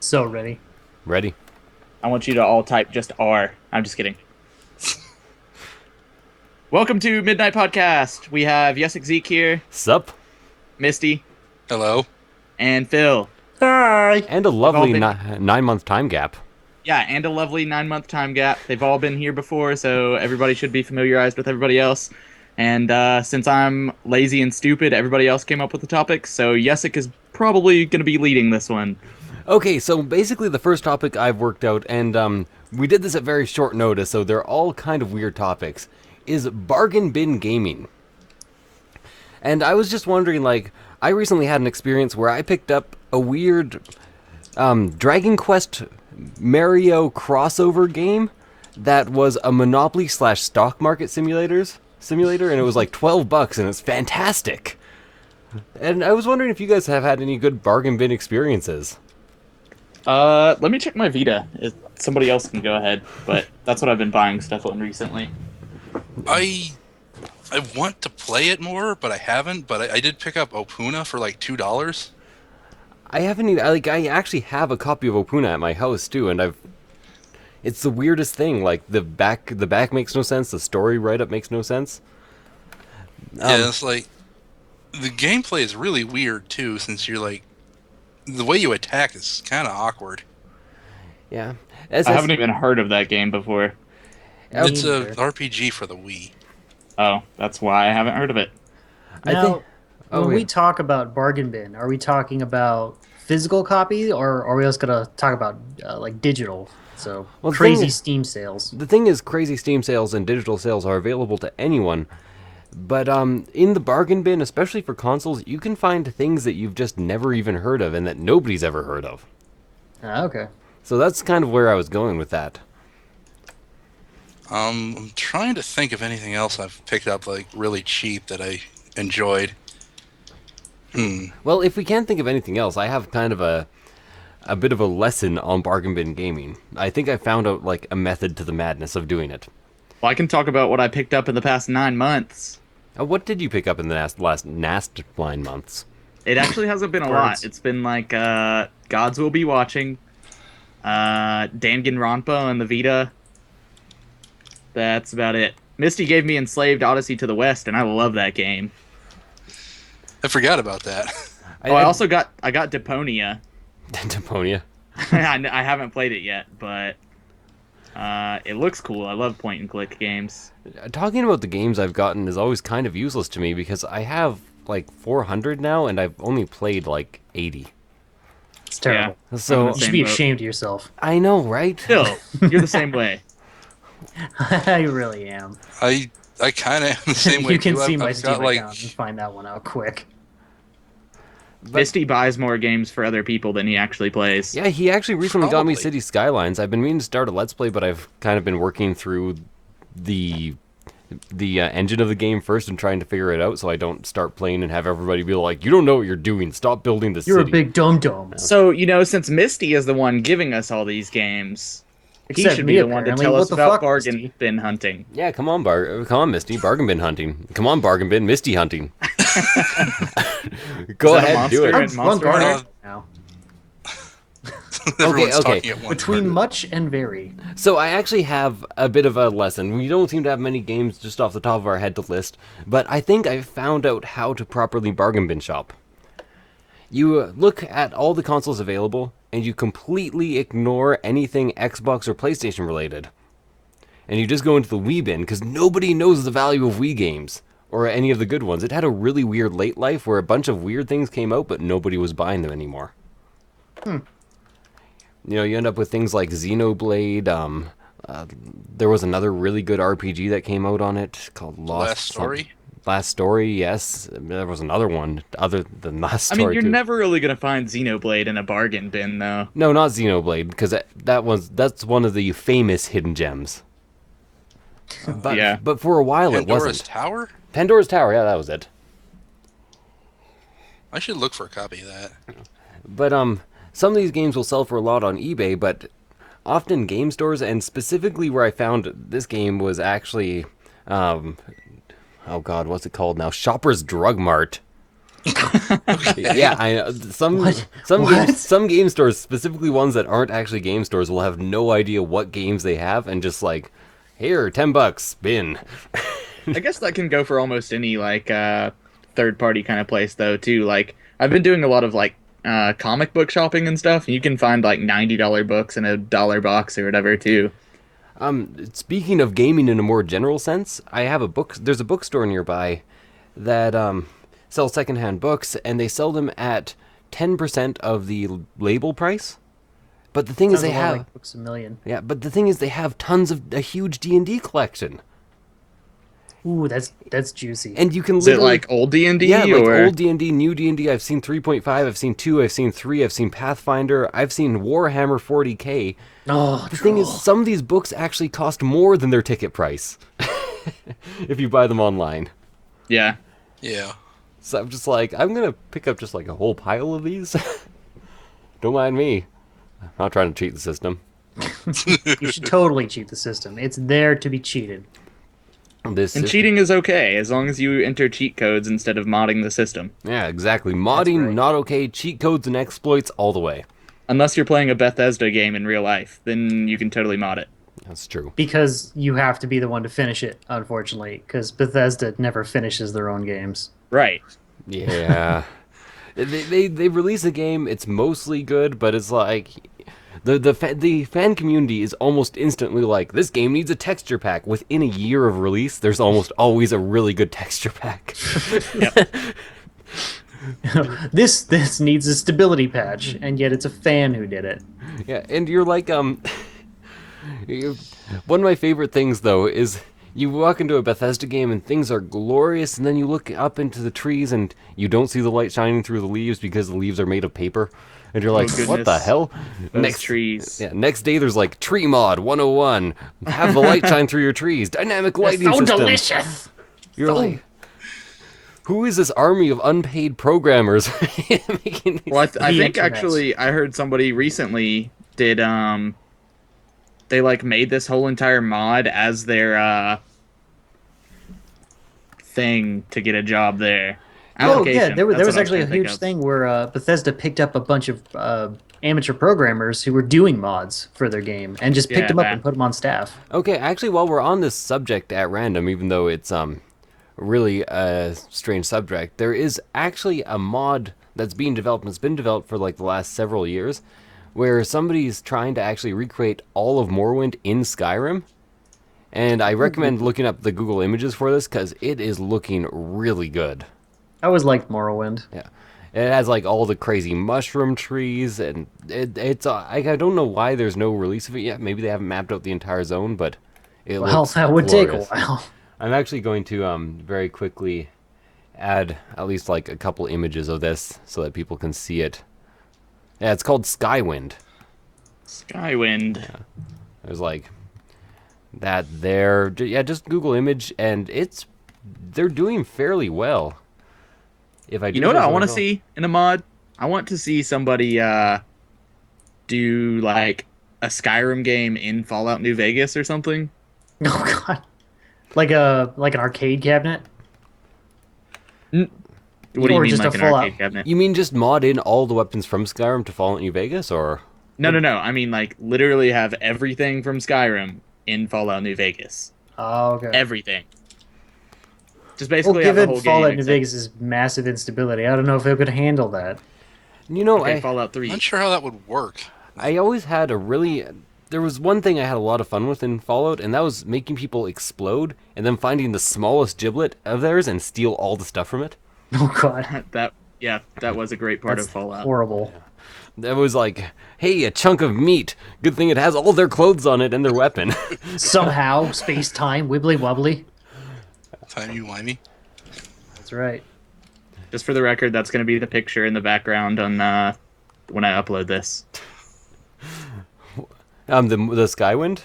So ready. Ready? I want you to all type just R. I'm just kidding. Welcome to Midnight Podcast. We have Yesik Zeke here, Sup? Misty, Hello. and Phil. Hi. And a all lovely been- 9-month time gap. Yeah, and a lovely 9-month time gap. They've all been here before, so everybody should be familiarized with everybody else. And since I'm lazy and stupid, everybody else came up with the topics, so Yesik is probably going to be leading this one. Okay, so basically the first topic I've worked out, and we did this at very short notice, so they're all kind of weird topics, is bargain bin gaming. And I was just wondering, like, I recently had an experience where I picked up a weird Dragon Quest Mario crossover game that was a Monopoly / stock market simulator, and it was like $12, and it's fantastic. And I was wondering if you guys have had any good bargain bin experiences. Let me check my Vita. Somebody else can go ahead, but that's what I've been buying stuff on recently. I want to play it more, but I haven't. But I did pick up Opuna for like $2. I haven't even, I actually have a copy of Opuna at my house too, and it's the weirdest thing. Like the back makes no sense. The story write-up makes no sense. Yeah, it's like the gameplay is really weird too, since you're like the way you attack is kind of awkward. Yeah, I haven't even heard of that game before. It's a neither. RPG for the Wii. Oh, that's why I haven't heard of it. Now, when yeah. we talk about bargain bin, are we talking about physical copy, or are we also gonna talk about like digital? So Well, the crazy thing is- Steam sales. The thing is, crazy Steam sales and digital sales are available to anyone. But in the bargain bin, especially for consoles, you can find things that you've just never even heard of and that nobody's ever heard of. Okay. So that's kind of where I was going with that. I'm trying to think of anything else I've picked up like really cheap that I enjoyed. Well, if we can't think of anything else, I have kind of a bit of a lesson on bargain bin gaming. I think I found out like a method to the madness of doing it. Well, I can talk about what I picked up in the past 9 months. What did you pick up in the last 9 months? It actually hasn't been a lot. It's been like Gods Will Be Watching, Danganronpa on the Vita. That's about it. Misty gave me Enslaved Odyssey to the West, and I love that game. I forgot about that. I also got Deponia. Deponia. I haven't played it yet, but it looks cool. I love point-and-click games. Talking about the games I've gotten is always kind of useless to me because I have like 400 now and I've only played like 80. It's terrible. So I'm You should be Same boat. ashamed of yourself. I know, right? Still, you're the same way. I really am. I kind of am the same way You can too. see I've my got, Steam like, account and find that one out quick. Misty buys more games for other people than he actually plays. Yeah, he actually recently got me Probably. City Skylines. I've been meaning to start a Let's Play, but I've kind of been working through the engine of the game first and trying to figure it out so I don't start playing and have everybody be like, you don't know what you're doing. Stop building the You're city. a big dum-dum. So, since Misty is the one giving us all these games, he Except should me, be the one to apparently. tell What us the about fuck, bargain Misty? bin hunting. Yeah, come on, Misty. Bargain bin hunting. Come on, bargain bin. Misty hunting. Go Is that a ahead, do monster? it. And Monster Run, Hunter? now. everyone's okay. talking at once. Between much and very. So I actually have a bit of a lesson. We don't seem to have many games just off the top of our head to list, but I think I found out how to properly bargain bin shop. You look at all the consoles available, and you completely ignore anything Xbox or PlayStation related. And you just go into the Wii bin, because nobody knows the value of Wii games, or any of the good ones. It had a really weird late life where a bunch of weird things came out, but nobody was buying them anymore. You end up with things like Xenoblade. There was another really good RPG that came out on it called Last Story? Last Story, yes. There was another one other than Last I Story. mean, you're too. never really going to find Xenoblade in a bargain bin, though. No, not Xenoblade, because that's one of the famous hidden gems. But, Yeah. but for a while Pandora's it wasn't. Tower? Pandora's Tower, yeah, that was it. I should look for a copy of that. But some of these games will sell for a lot on eBay, but often game stores, and specifically where I found this game was actually, oh god, what's it called now? Shoppers Drug Mart. Yeah, I know. What? Some game stores, specifically ones that aren't actually game stores, will have no idea what games they have and just like, here, $10, bin. I guess that can go for almost any like third party kind of place though too. Like I've been doing a lot of like comic book shopping and stuff, and you can find like $90 books in a dollar box or whatever too. Speaking of gaming in a more general sense, I have a book. There's a bookstore nearby that sells secondhand books, and they sell them at 10% of the label price. But the thing is, Sounds they a lot have like Books a Million. yeah. But the thing is, they have tons of a huge D&D collection, Ooh, that's juicy. and you can Is it literally like old D&D yeah, like or old D&D, new D&D. I've seen 3.5, I've seen 2, I've seen 3, I've seen Pathfinder, I've seen Warhammer 40K. Oh, The thing is, some of these books actually cost more than their ticket price if you buy them online. yeah. Yeah. So I'm just like, I'm gonna pick up just like a whole pile of these. Don't mind me. I'm not trying to cheat the system. you should totally cheat the system. It's there to be cheated. This And system- cheating is okay as long as you enter cheat codes instead of modding the system. Yeah, exactly. Modding, right. not okay. Cheat codes and exploits, all the way. Unless you're playing a Bethesda game in real life, then you can totally mod it. That's true. Because you have to be the one to finish it, unfortunately, because Bethesda never finishes their own games. Right. Yeah. they release a game, it's mostly good, but it's like the fan community is almost instantly like, this game needs a texture pack. Within a year of release, there's almost always a really good texture pack. This needs a stability patch, and yet it's a fan who did it. Yeah, and you're like, one of my favorite things though is you walk into a Bethesda game and things are glorious, and then you look up into the trees and you don't see the light shining through the leaves because the leaves are made of paper, and you're like, what the goodness. hell? Those trees. Yeah, next day there's like tree mod 101. Have the light shine through your trees. Dynamic lighting So system. delicious! You're like, who is this army of unpaid programmers making these? Well, I The think internet. actually I heard somebody recently did they like made this whole entire mod as their thing to get a job there. Oh yeah, Application. there That's was what I actually a trying to think huge of. thing where Bethesda picked up a bunch of amateur programmers who were doing mods for their game and just picked Yeah, them up that. and put them on staff. Okay, actually, while we're on this subject at random, even though it's really a strange subject, there is actually a mod that's being developed, and it's been developed for like the last several years, where somebody's trying to actually recreate all of Morrowind in Skyrim. And I recommend looking up the Google images for this because it is looking really good. I always liked Morrowind. Yeah. It has like all the crazy mushroom trees, and it's I don't know why there's no release of it yet. Maybe they haven't mapped out the entire zone, but it Well, looks that would glorious. take a while. I'm actually going to very quickly add at least like a couple images of this so that people can see it. Yeah, it's called Skywind. Skywind. There's like that there. Yeah, just Google image, and they're doing fairly well. If I do You know what say I so want to myself. see in a mod? I want to see somebody do like a Skyrim game in Fallout New Vegas or something. Oh god, like an arcade cabinet. What do you Or mean, just like a an Fallout. arcade cabinet? You mean just mod in all the weapons from Skyrim to Fallout New Vegas, or? No. I mean, like, literally have everything from Skyrim in Fallout New Vegas. Oh okay. Everything. Just Well, basically have the given whole Fallout game. New except- Vegas' massive instability, I don't know if it could handle that. You know, Okay, Fallout 3. I'm not sure how that would work. I always had a really. There was one thing I had a lot of fun with in Fallout, and that was making people explode and then finding the smallest giblet of theirs and steal all the stuff from it. Oh god, That was a great part that's of Fallout. horrible. That was like, hey, a chunk of meat. Good thing it has all their clothes on it and their weapon. Somehow, space time, wibbly wobbly. Timey-wimey. That's right. Just for the record, that's going to be the picture in the background on when I upload this. The Skywind?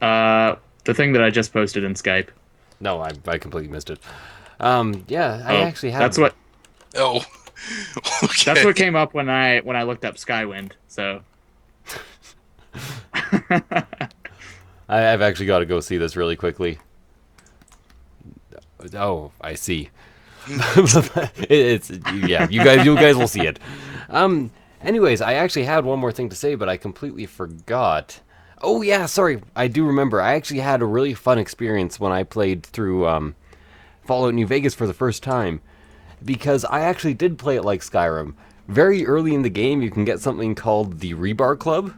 The thing that I just posted in Skype. No, I completely missed it. Yeah, I Oh, actually have. That's what Oh. Okay. that's what came up when I looked up Skywind. So I've actually got to go see this really quickly. Oh, I see. It's yeah, you guys will see it. Anyways, I actually had one more thing to say, but I completely forgot. Oh yeah, sorry, I do remember. I actually had a really fun experience when I played through Fallout New Vegas for the first time, because I actually did play it like Skyrim. Very early in the game, you can get something called the Rebar Club,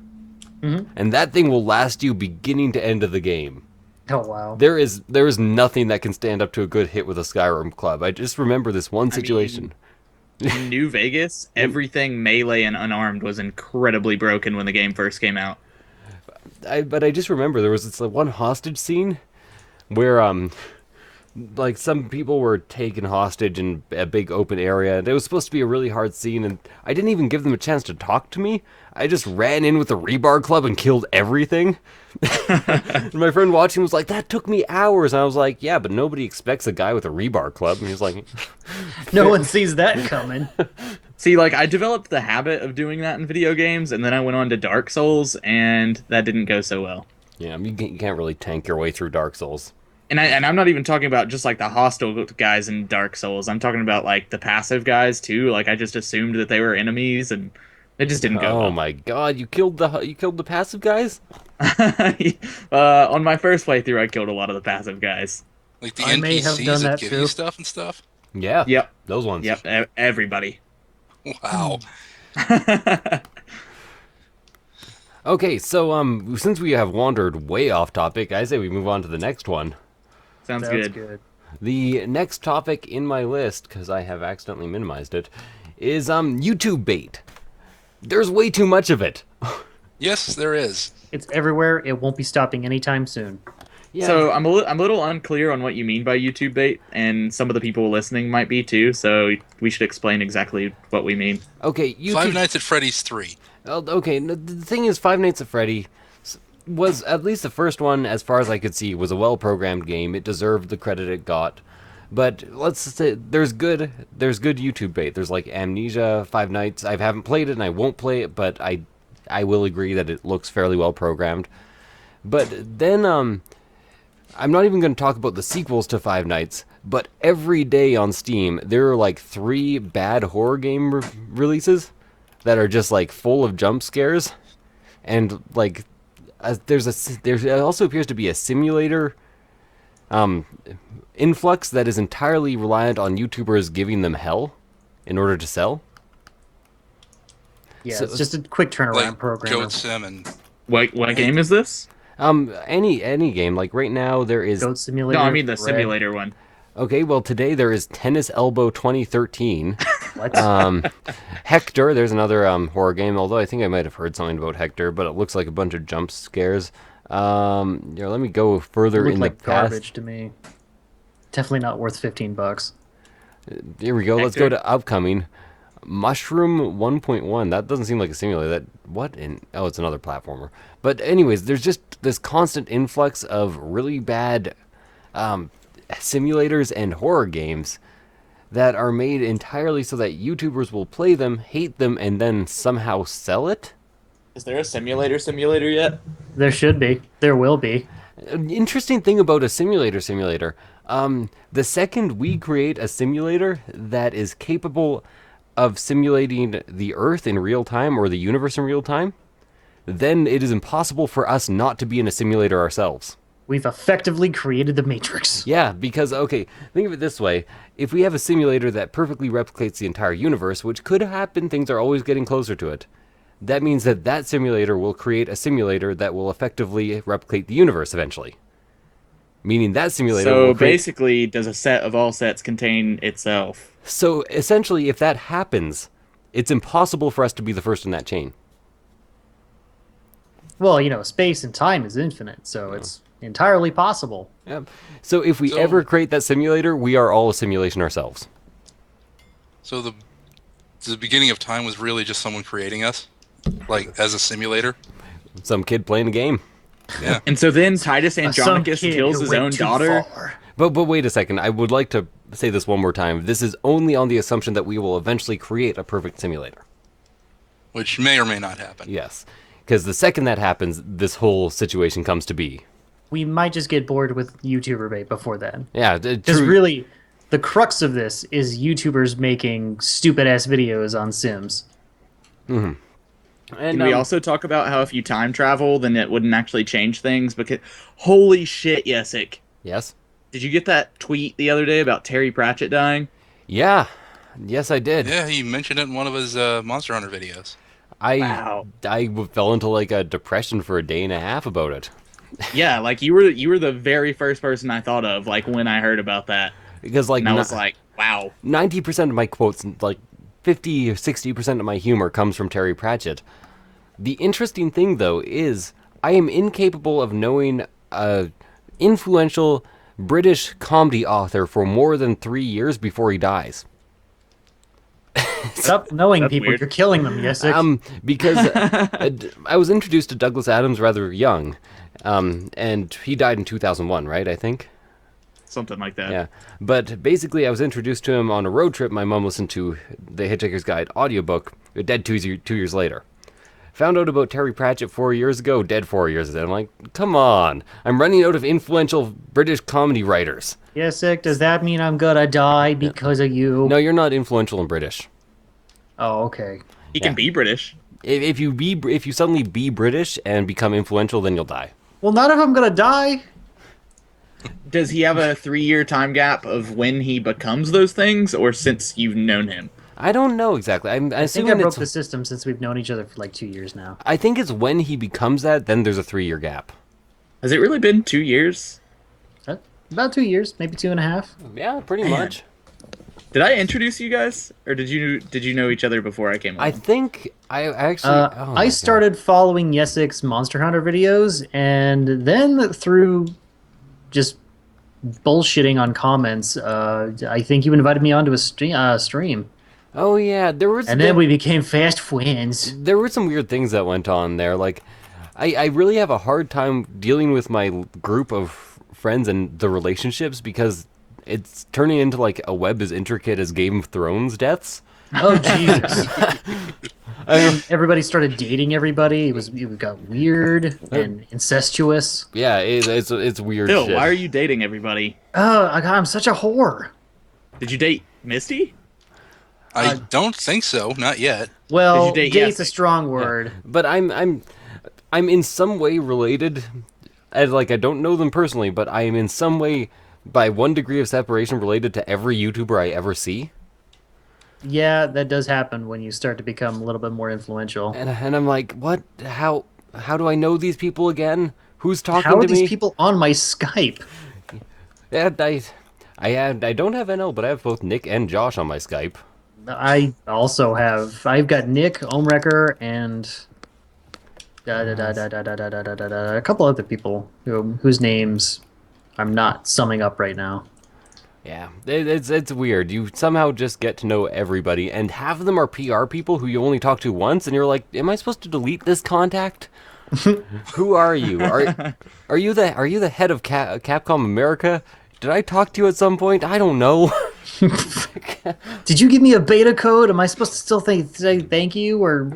and that thing will last you beginning to end of the game. Oh wow. There is nothing that can stand up to a good hit with a Skyrim club. I just remember this one situation. In New Vegas, everything melee and unarmed was incredibly broken when the game first came out. But I just remember there was this one hostage scene where like some people were taken hostage in a big open area, and it was supposed to be a really hard scene, and I didn't even give them a chance to talk to me. I just ran in with the rebar club and killed everything. And my friend watching was like, that took me hours. And I was like, yeah, but nobody expects a guy with a rebar club. And he was like, No one sees that coming. See, like, I developed the habit of doing that in video games, and then I went on to Dark Souls, and that didn't go so well. yeah, you can't really tank your way through Dark Souls. And I'm not even talking about just like the hostile guys in Dark Souls. I'm talking about like the passive guys too. Like I just assumed that they were enemies, and it just didn't go. Oh well. my god, you killed the passive guys? On my first playthrough, I killed a lot of the passive guys. Like the I may have NPCs done that that give too. you stuff and stuff. Yeah. Yep. Those ones. Yep. Everybody. Wow. Okay, so since we have wandered way off topic, I say we move on to the next one. Sounds Sounds good. good. The next topic in my list, because I have accidentally minimized it, is YouTube bait. There's way too much of it. Yes, there is. It's everywhere. It won't be stopping anytime soon. Yeah. So I'm a little unclear on what you mean by YouTube bait, and some of the people listening might be too. So we should explain exactly what we mean. Okay, YouTube. Five Nights at Freddy's 3. Okay, the thing is, Five Nights at Freddy was, at least the first one, as far as I could see, was a well-programmed game. It deserved the credit it got. But let's say there's good YouTube bait. There's like Amnesia, Five Nights. I haven't played it and I won't play it, but I will agree that it looks fairly well programmed. But then I'm not even going to talk about the sequels to Five Nights, but every day on Steam there are like 3 bad horror game releases that are just like full of jump scares, and like there also appears to be a simulator influx that is entirely reliant on YouTubers giving them hell in order to sell. Yeah, So- it's just a quick turnaround Like programmer. Goat Sim and What game is this? Any game, like right now there is. Goat Simulator. No, I mean the Red. simulator one. Okay, well today there is Tennis Elbow 2013. What? Hector, there's another horror game, although I think I might have heard something about Hector, but it looks like a bunch of jump scares. Let me go further Looked in like the past. garbage to me. Definitely not worth $15. Here we go. Let's go Hector. to upcoming. Mushroom 1.1. That doesn't seem like a simulator. Oh, it's another platformer. But anyways, there's just this constant influx of really bad simulators and horror games that are made entirely so that YouTubers will play them, hate them, and then somehow sell it. Is there a simulator yet? There should be. There will be. An interesting thing about a simulator. The second we create a simulator that is capable of simulating the Earth in real time or the universe in real time, then it is impossible for us not to be in a simulator ourselves. We've effectively created the Matrix. Yeah, because, okay, think of it this way. If we have a simulator that perfectly replicates the entire universe, which could happen, things are always getting closer to it, that means that that simulator will create a simulator that will effectively replicate the universe eventually. Meaning that simulator So will create... basically, does a set of all sets contain itself? So essentially, if that happens, it's impossible for us to be the first in that chain. Well, space and time is infinite, so it's entirely possible. Yep. So if we ever create that simulator, we are all a simulation ourselves. so the beginning of time was really just someone creating us, like as a simulator. Some kid playing a game. Yeah. And so then Titus Some Andronicus kid kills who his went own too daughter. far. But wait a second. I would like to say this one more time. This is only on the assumption that we will eventually create a perfect simulator. Which may or may not happen. Yes. Because the second that happens, this whole situation comes to be. We might just get bored with YouTuber bait before then. Yeah, Because really, the crux of this is YouTubers making stupid ass videos on Sims. And Can we also talk about how if you time travel, then it wouldn't actually change things? Because holy shit, Yesick. Yes. Did you get that tweet the other day about Terry Pratchett dying? Yeah. Yes, I did. Yeah, he mentioned it in one of his Monster Hunter videos. Wow. I fell into like a depression for a day and a half about it. Yeah, like you were the very first person I thought of, like when I heard about that. Because like And I was like, wow. 90% of my quotes, like 50 or 60% of my humor comes from Terry Pratchett. The interesting thing, though, is I am incapable of knowing a influential British comedy author for more than 3 years before he dies. Stop knowing That's people. weird. You're killing them, Yesick. Because I was introduced to Douglas Adams rather young, and he died in 2001, right, I think? Something like that. Yeah, but basically I was introduced to him on a road trip. My mom listened to the Hitchhiker's Guide audiobook, dead 2 years later. Found out about Terry Pratchett 4 years ago, dead 4 years ago. I'm like, come on, I'm running out of influential British comedy writers. Yesick, does that mean I'm gonna die because of you? No, you're not influential in British. Oh, okay. He can be British. If you suddenly be British and become influential, then you'll die. Well, not if I'm gonna die. Does he have a 3-year time gap of when he becomes those things, or since you've known him? I don't know exactly. I'm I think assuming I broke it's. the system since we've known each other for like 2 years now. I think it's when he becomes that. Then there's a 3-year gap. Has it really been 2 years? About 2 years, maybe 2.5. Yeah, pretty much. Did I introduce you guys, or did you know each other before I came on? I think I actually. oh my I God. started following Yesick's Monster Hunter videos, and then through just bullshitting on comments, I think you invited me onto a stream. Oh yeah, And then we became fast friends. there were some weird things that went on there. Like, I really have a hard time dealing with my group of friends and the relationships because it's turning into like a web as intricate as Game of Thrones deaths. Oh Jesus! Everybody started dating everybody. It got weird and incestuous. Yeah, it's weird. Phil, shit. why are you dating everybody? Oh, I'm such a whore. Did you date Misty? I don't think so, not yet. Well, Did you date date's a Yesick? strong word. But I'm in some way related. And like I don't know them personally, but I am in some way by 1 degree of separation related to every YouTuber I ever see. Yeah, that does happen when you start to become a little bit more influential. And I'm like, what? How do I know these people again? Who's talking How are to me? these people on my Skype? Yeah, I don't have NL, but I have both Nick and Josh on my Skype. I've got Nick, Omrecker, and a couple other people whose names I'm not summing up right now. Yeah, it's weird. You somehow just get to know everybody, and half of them are PR people who you only talk to once, and you're like, am I supposed to delete this contact? Who are you? Are you the head of Capcom America? Did I talk to you at some point? I don't know. Did you give me a beta code? Am I supposed to still say thank you, or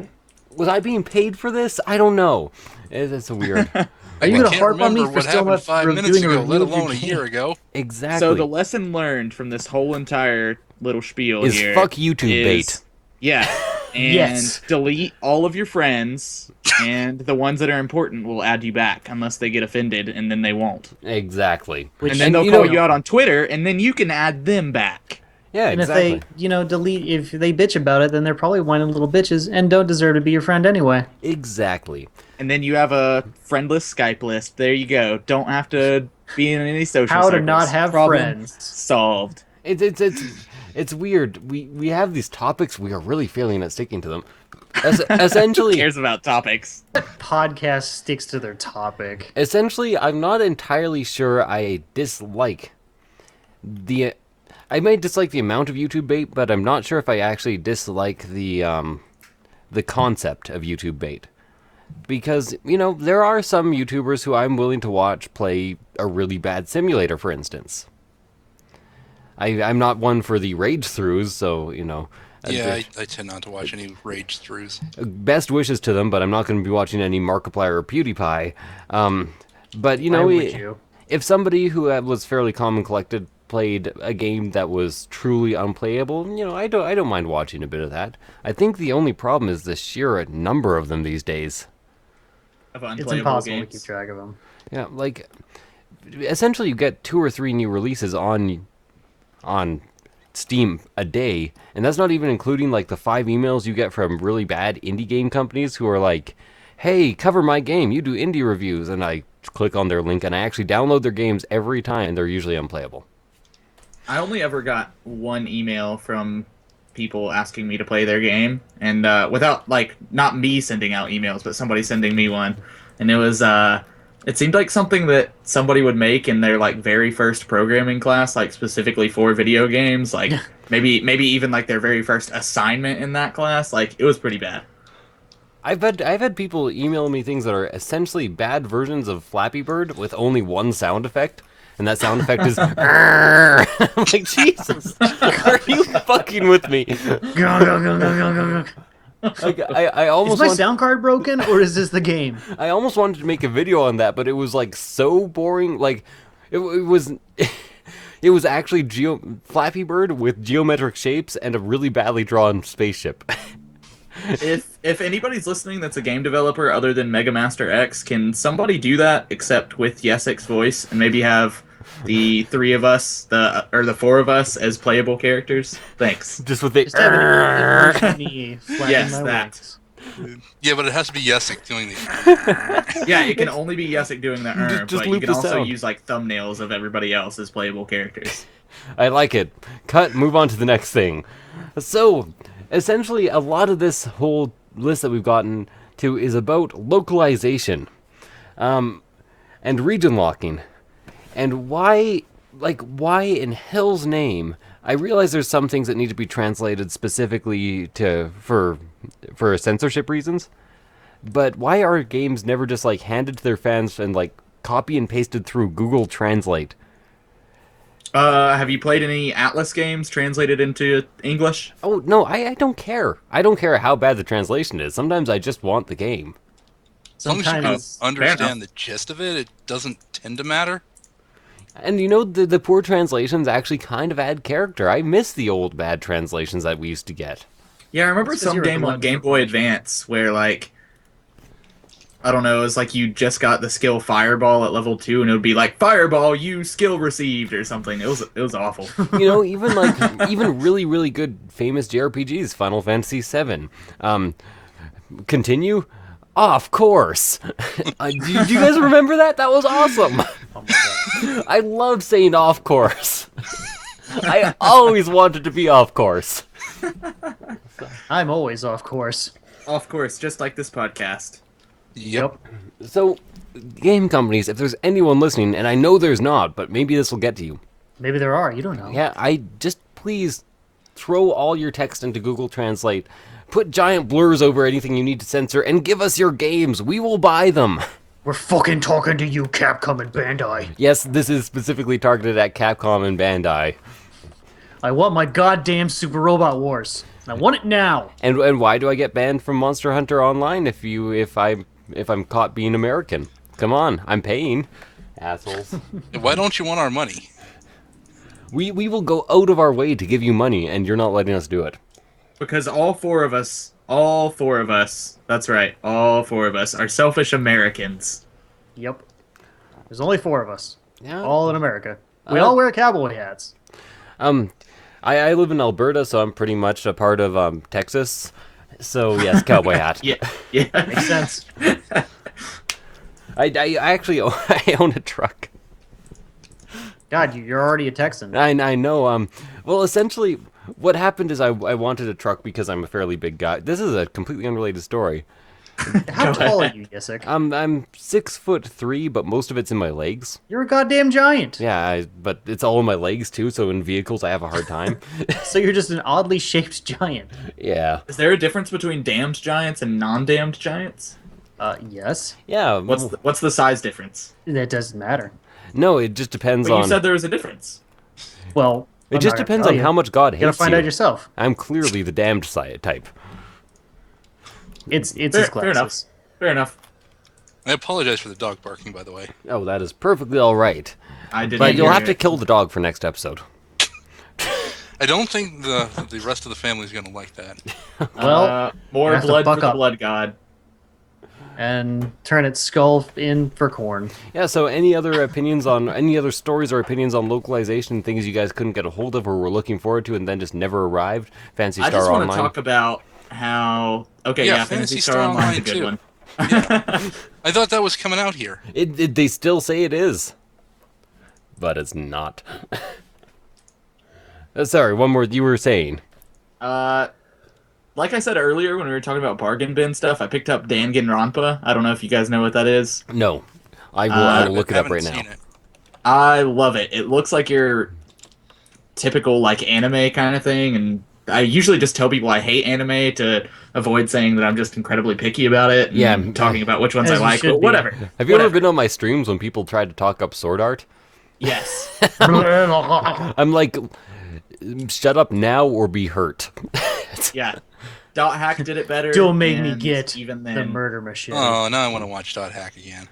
Was I being paid for this? I don't know. It's weird. are you I gonna can't harp on me remember for what still happened not 5 minutes doing a ago, review let of your alone a game? year ago. Exactly. So the lesson learned from this whole entire little spiel Is here fuck YouTube is- bait. Yeah, and Yes. delete all of your friends, and the ones that are important will add you back unless they get offended, and then they won't. Exactly. Which- And then they'll you call know- you out on Twitter, and then you can add them back. Yeah, And exactly. if they, delete, if they bitch about it, then they're probably whining little bitches and don't deserve to be your friend anyway. Exactly. And then you have a friendless Skype list. There you go. Don't have to be in any social How to circles. not have Problem friends. solved. It's weird. We have these topics. We are really failing at sticking to them. Who Essentially, cares about topics? Podcast sticks to their topic. I'm not entirely sure I dislike the. I may dislike the amount of YouTube bait, but I'm not sure if I actually dislike the concept of YouTube bait. Because, there are some YouTubers who I'm willing to watch play a really bad simulator, for instance. I'm not one for the rage throughs, so, Yeah, I tend not to watch any rage throughs. best wishes to them, but I'm not going to be watching any Markiplier or PewDiePie. But, Why would you? if somebody who was fairly calm and collected played a game that was truly unplayable, you know, I don't mind watching a bit of that. I think the only problem is the sheer number of them these days. Of It's unplayable impossible games. to keep track of them. Yeah, like essentially you get 2 or 3 new releases on Steam a day, and that's not even including like the 5 emails you get from really bad indie game companies who are like, "Hey, cover my game. You do indie reviews," and I click on their link and I actually download their games every time. They're usually unplayable. I only ever got one email from people asking me to play their game, and without, like, not me sending out emails, but somebody sending me one, and it was it seemed like something that somebody would make in their, like, very first programming class, like specifically for video games, like maybe even like their very first assignment in that class. Like, it was pretty bad. I've had people email me things that are essentially bad versions of Flappy Bird with only one sound effect, and that sound effect is I'm like, Jesus, are you fucking with me? Like, I almost Is my sound card broken, or is this the game? I almost wanted to make a video on that, but it was like so boring. Like it was it was actually Flappy Bird with geometric shapes and a really badly drawn spaceship. If anybody's listening that's a game developer other than Mega Master X, can somebody do that except with Yesik's voice and maybe have the 3 of us, the 4 of us as playable characters? Thanks. Just with the Just have an image of me flapping Yes, my that. wings. Yeah, but it has to be Yesik doing the. Yeah, it can only be Yesik doing the Just but you loop can the also sound. use like thumbnails of everybody else as playable characters. I like it. Cut, move on to the next thing. So, essentially, a lot of this whole list that we've gotten to is about localization, and region locking, and why in hell's name? I realize there's some things that need to be translated specifically for censorship reasons, but why are games never just like handed to their fans and like copy and pasted through Google Translate? Have you played any Atlas games translated into English? Oh, no, I don't care. I don't care how bad the translation is. Sometimes I just want the game. As long as you can Sometimes understand the gist of it, it doesn't tend to matter. And you know, the poor translations actually kind of add character. I miss the old bad translations that we used to get. Yeah, I remember It's 'cause some you're game on glad Game for Boy information. Advance where, like, I don't know, it was like you just got the skill Fireball at level 2, and it would be like, Fireball, you skill received, or something. It was awful. You know, even really, really good famous JRPGs, Final Fantasy VII. Continue? Of course. Do you guys remember that? That was awesome. Oh my god. I love saying off course. I always wanted to be off course. I'm always off course. Of course, just like this podcast. Yep. So, game companies, if there's anyone listening, and I know there's not, but maybe this will get to you. Maybe there are. You don't know. Yeah, I just please throw all your text into Google Translate. Put giant blurs over anything you need to censor, and give us your games. We will buy them. We're fucking talking to you, Capcom and Bandai. Yes, this is specifically targeted at Capcom and Bandai. I want my goddamn Super Robot Wars. I want it now. And why do I get banned from Monster Hunter Online if I'm caught being American? Come on, I'm paying, assholes. Why don't you want our money? We will go out of our way to give you money, and you're not letting us do it. Because all four of us, that's right, all 4 of us are selfish Americans. Yep. There's only 4 of us. Yeah. All in America. We all wear cowboy hats. I live in Alberta, so I'm pretty much a part of Texas. So yes, cowboy hat. Yeah. Makes sense. I actually I own a truck. God, you're already a Texan. I know. Well, essentially, what happened is I wanted a truck because I'm a fairly big guy. This is a completely unrelated story. How tall are you, Yisik? I'm 6'3", but most of it's in my legs. You're a goddamn giant. Yeah, but it's all in my legs too. So in vehicles, I have a hard time. So you're just an oddly shaped giant. Yeah. Is there a difference between damned giants and non-damned giants? Yes. Yeah. What's the size difference? That doesn't matter. No, it just depends But on. you said there was a difference. Well, It I'm just not gonna depends tell on you. how much God You gotta hates find you. out yourself. I'm clearly the damned type. It's his Fair glasses. enough. Fair enough. I apologize for the dog barking, by the way. Oh, that is perfectly all right. I didn't. But you'll hear have to it. kill the dog for next episode. I don't think the rest of the family is going to like that. Well, More have to blood for buck the up. blood god. and turn its skull in for corn. Yeah, so any other stories or opinions on localization, things you guys couldn't get a hold of or were looking forward to and then just never arrived? Phantasy I Star just want to Online? talk about how. Okay, Yeah, yeah, Phantasy Star Online's a good too. one. I thought that was coming out here. They still say it is. But it's not. Sorry, one more you were saying. Like I said earlier when we were talking about bargain bin stuff, I picked up Danganronpa. I don't know if you guys know what that is. No. I will look it up Haven't right now. seen it. I love it. It looks like your typical like anime kind of thing, and I usually just tell people I hate anime to avoid saying that I'm just incredibly picky about it. And Yeah, talking about which ones as I you like, should but be. whatever. Have you ever Whatever. been on my streams when people tried to talk up sword art? Yes. I'm like, shut up now or be hurt. Yeah. Dot Hack did it better. Don't make me and get even the then. murder machine. Oh, now I want to watch Dot Hack again.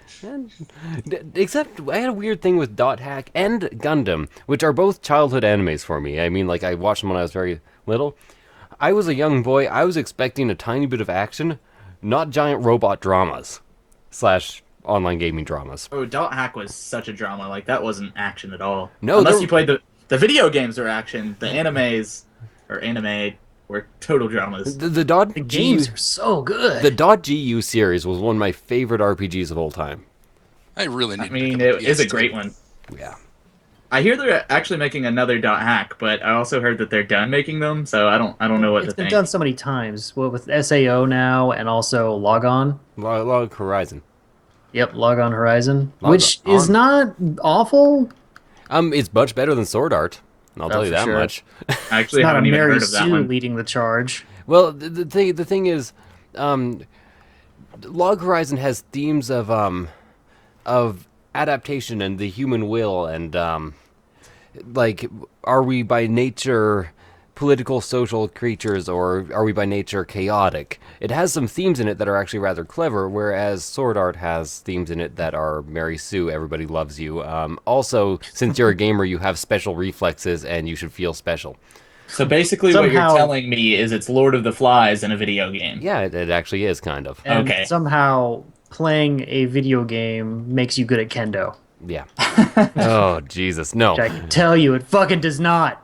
Except I had a weird thing with Dot Hack and Gundam, which are both childhood animes for me. I mean, like, I watched them when I was very little. I was a young boy. I was expecting a tiny bit of action, not giant robot dramas / online gaming dramas. Oh, Dot Hack was such a drama. Like that wasn't action at all. No, unless there- you played the video games were action. The animes or anime were total dramas. The Dot The games are so good. The .gu series was one of my favorite RPGs of all time. I really need I to mean, pick up it is a PS2. great one. Yeah. I hear they're actually making another Dot Hack, but I also heard that they're done making them, so I don't know what It's to been think. done so many times. Well, with SAO now and also Logon. Log Horizon. Yep, Logon Horizon, Log which is On. not awful. It's much better than Sword Art. I'll tell you for that sure. much. I actually Not a haven't even Mary heard of that Sue one. leading the charge. Well, the thing is, Log Horizon has themes of adaptation and the human will, and like, are we by nature political, social creatures, or are we by nature chaotic? It has some themes in it that are actually rather clever, whereas Sword Art has themes in it that are Mary Sue, everybody loves you. Also, since you're a gamer, you have special reflexes, and you should feel special. So basically, what Somehow- you're telling me is it's Lord of the Flies in a video game. Yeah, it actually is, kind of. And Okay. somehow playing a video game makes you good at kendo. Yeah. Oh, Jesus, no. Which I can tell you, it fucking does not.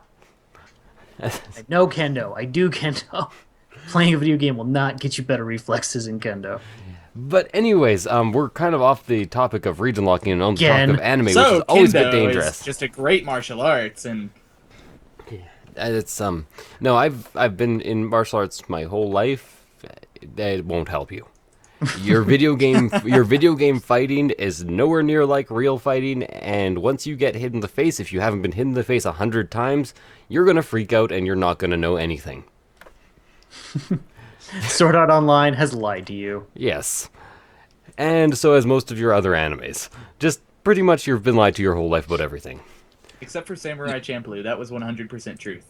I know kendo. I do kendo. Playing a video game will not get you better reflexes in kendo. But anyways, we're kind of off the topic of region locking and on the Again. topic of anime, which So is always a bit Kendo dangerous. is just a great martial arts, and It's no, I've been in martial arts my whole life. It won't help you. Your video game fighting is nowhere near like real fighting, and once you get hit in the face, if you haven't been hit in the face 100 times, you're gonna freak out and you're not gonna know anything. Sword Art Online has lied to you. Yes. And so has most of your other animes. Just pretty much you've been lied to your whole life about everything. except for Samurai Champloo, that was 100% truth.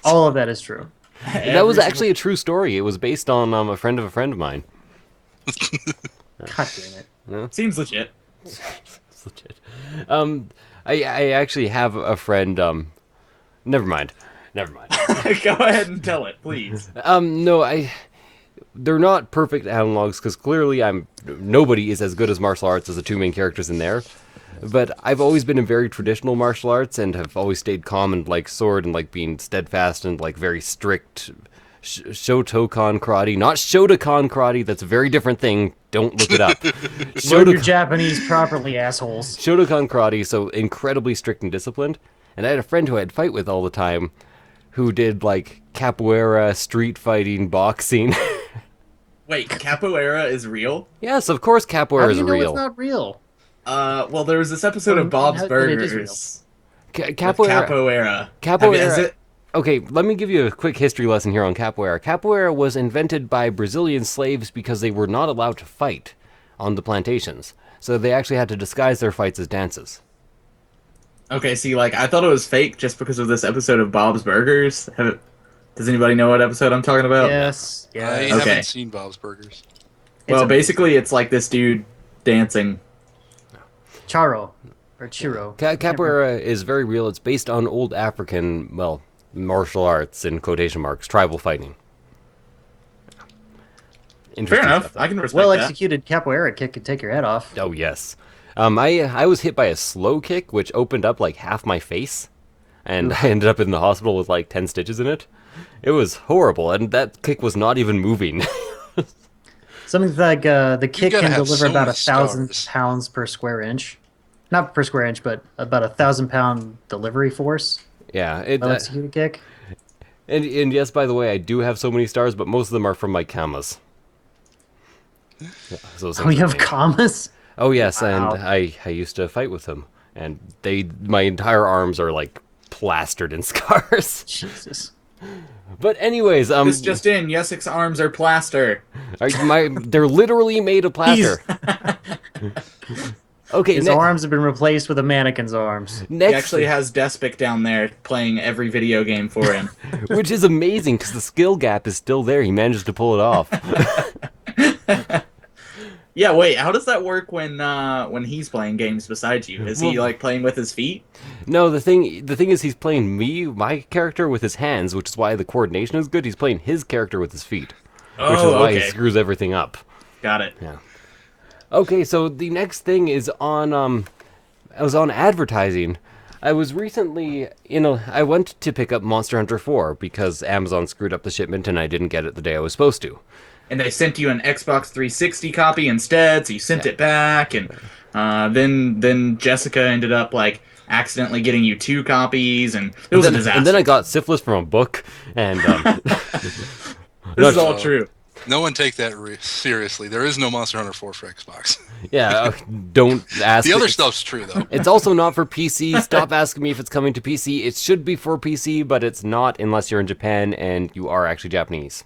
All of that is true. That was actually a true story. It was based on a friend of mine. God damn it. Seems legit. It's legit. I actually have a friend. Never mind. Go ahead and tell it, please. No, they're not perfect analogs because clearly nobody is as good as martial arts as the two main characters in there. But I've always been in very traditional martial arts and have always stayed calm and like sword and like being steadfast and like very strict Shotokan karate, not Shotokan karate. That's a very different thing. Don't look it up. Learn your Japanese properly, assholes. Shotokan karate, so incredibly strict and disciplined. And I had a friend who I'd fight with all the time who did like capoeira, street fighting, boxing. Wait, capoeira is real? Yes, of course How capoeira do is you know real. it's not real? Well, there was this episode of Bob's But it is Burgers. with Capoeira. Capoeira. Capoeira. Is it? Okay, let me give you a quick history lesson here on capoeira. Capoeira was invented by Brazilian slaves because they were not allowed to fight on the plantations. So they actually had to disguise their fights as dances. Okay, see, like, I thought it was fake just because of this episode of Bob's Burgers. Does anybody know what episode I'm talking about? Yes. I Yeah. Okay. haven't seen Bob's Burgers. Well, a basically, it's like this dude dancing. charo or chiro. Capoeira is very real. It's based on old African, well, martial arts in quotation marks, tribal fighting. Fair Interesting enough. stuff, though. I can respect Well that. executed capoeira kick could take your head off. Oh yes, I was hit by a slow kick which opened up like half my face, and I ended up in the hospital with like 10 stitches in it. It was horrible, and that kick was not even moving. Something like the kick gotta can have deliver so about many 1,000 stars. pounds per square inch. Not per square inch, but about 1,000 pound delivery force. Yeah, it, Well executed kick. and yes, by the way, I do have so many stars, but most of them are from my kamas. Yeah, so Oh, you have commas? Oh yes, Wow. and I used to fight with them, and my entire arms are like plastered in scars. Jesus. But anyways, This just in: Yessik's arms are plaster. they're literally made of plaster. Okay, His arms have been replaced with a mannequin's arms. He next, actually has Despic down there playing every video game for him. which is amazing because the skill gap is still there. He managed to pull it off. Yeah, wait. How does that work when he's playing games besides you? Is he like playing with his feet? No, the thing is he's playing my character with his hands, which is why the coordination is good. He's playing his character with his feet, which is Oh, why he okay. screws everything up. Got it. Yeah. Okay, so the next thing is on I was on advertising. I was recently, I went to pick up Monster Hunter 4 because Amazon screwed up the shipment and I didn't get it the day I was supposed to. And they sent you an Xbox 360 copy instead, so you sent it back, and then Jessica ended up like accidentally getting you 2 copies, and it was a disaster. And then I got syphilis from a book, and This is all true. No one take that seriously. There is no Monster Hunter 4 for Xbox. yeah, don't ask. The other stuff's true though. It's also not for PC. Stop asking me if it's coming to PC. It should be for PC, but it's not unless you're in Japan and you are actually Japanese.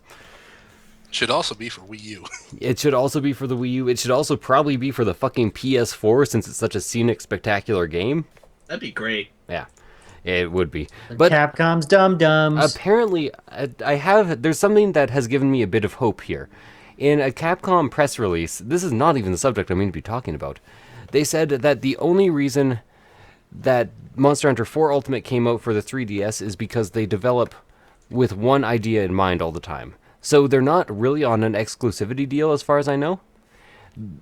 Should also be for Wii U. It should also be for the Wii U. It should also probably be for the fucking PS4 since it's such a scenic, spectacular game. That'd be great. Yeah, it would be. But Capcom's dum-dums. apparently, there's something that has given me a bit of hope here. In a Capcom press release, this is not even the subject I'm going to be talking about. They said that the only reason that Monster Hunter 4 Ultimate came out for the 3DS is because they develop with one idea in mind all the time. So they're not really on an exclusivity deal as far as I know.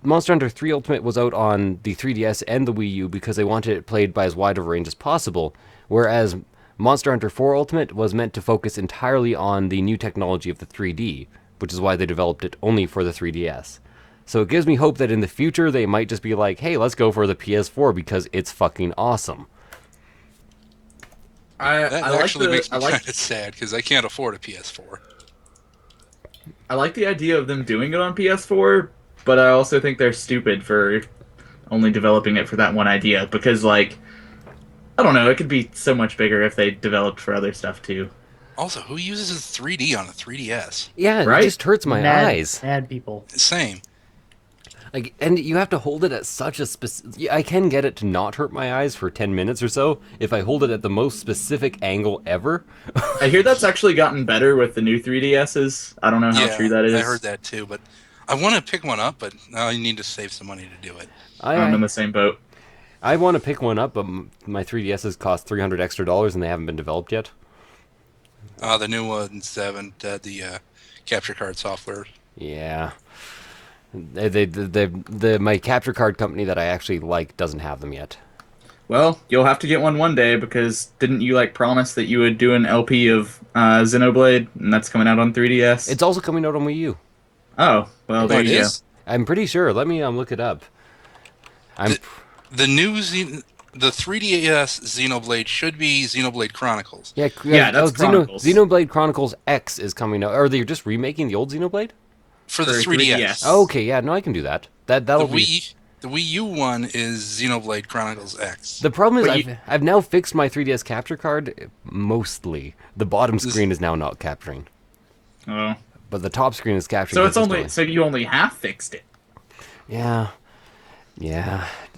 Monster Hunter 3 Ultimate was out on the 3DS and the Wii U because they wanted it played by as wide of a range as possible, whereas Monster Hunter 4 Ultimate was meant to focus entirely on the new technology of the 3D, which is why they developed it only for the 3DS. So it gives me hope that in the future they might just be like, hey, let's go for the PS4 because it's fucking awesome. That actually makes me kind of sad because I can't afford a PS4. I like the idea of them doing it on PS4, but I also think they're stupid for only developing it for that one idea because, like, I don't know, it could be so much bigger if they developed for other stuff too. Also, who uses 3D on a 3DS? Yeah, Right? it just hurts my eyes. Mad people. Same. Like, and you have to hold it at such a specific... I can get it to not hurt my eyes for 10 minutes or so if I hold it at the most specific angle ever. I hear that's actually gotten better with the new 3DSs. I don't know how true that is. I heard that too, but I want to pick one up, but now I need to save some money to do it. I'm in the same boat. I want to pick one up, but my 3DSs cost $300 extra and they haven't been developed yet. The new ones haven't had the capture card software. Yeah. My capture card company that I actually like doesn't have them yet. Well, you'll have to get one day because didn't you like promise that you would do an LP of Xenoblade, and that's coming out on 3DS? It's also coming out on Wii U. Oh, well, there it you go. is? I'm pretty sure. Let me look it up. The new the 3DS Xenoblade should be Xenoblade Chronicles. Yeah, that's Chronicles. Xenoblade Chronicles X is coming out. Are they just remaking the old Xenoblade? For the For 3DS. 3DS. Okay, yeah, no, I can do that. That'll The be... Wii U one is Xenoblade Chronicles X. The problem is But I've now fixed my 3DS capture card mostly. The bottom screen is now not capturing, Oh. but the top screen is capturing. So it's consistently. you only half fixed it. Yeah.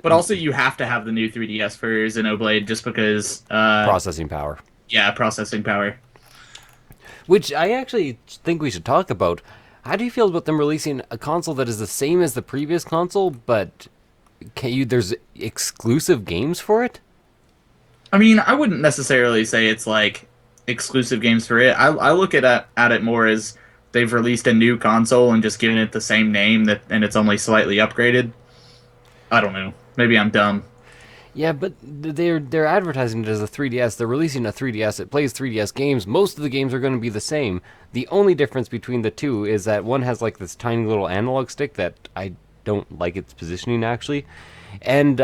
But also you have to have the new 3DS for Xenoblade just because Processing power. processing power. Which I actually think we should talk about. How do you feel about them releasing a console that is the same as the previous console, but there's exclusive games for it? I mean, I wouldn't necessarily say it's like exclusive games for it. I look at it more as they've released a new console and just given it the same name and it's only slightly upgraded. I don't know. Maybe I'm dumb. Yeah, but they're advertising it as a 3DS. They're releasing a 3DS. It plays 3DS games. Most of the games are going to be the same. The only difference between the two is that one has like this tiny little analog stick that I don't like its positioning actually, and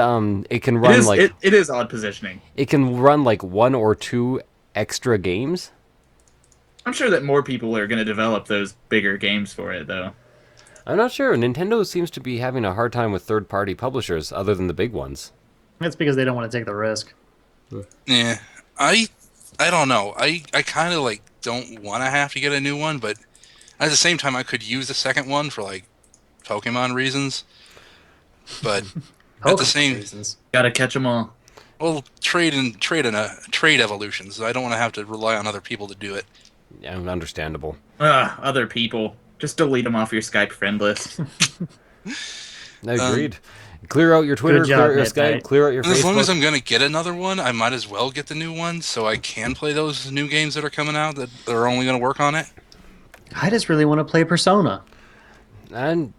it can run it is odd positioning. It can run like 1 or 2 extra games. I'm sure that more people are going to develop those bigger games for it, though. I'm not sure. Nintendo seems to be having a hard time with third-party publishers, other than the big ones. That's because they don't want to take the risk. Yeah, I don't know. I kind of like don't want to have to get a new one, but at the same time, I could use the second one for like Pokemon reasons. But at the same reasons, gotta catch them all. Well, trade evolutions. I don't want to have to rely on other people to do it. Yeah, understandable. Other people. Just delete them off your Skype friend list. Agreed. Clear out your Twitter, job, clear out your Skype, clear out your Facebook. As long as I'm going to get another one, I might as well get the new one so I can play those new games that are coming out that are only going to work on it. I just really want to play Persona. And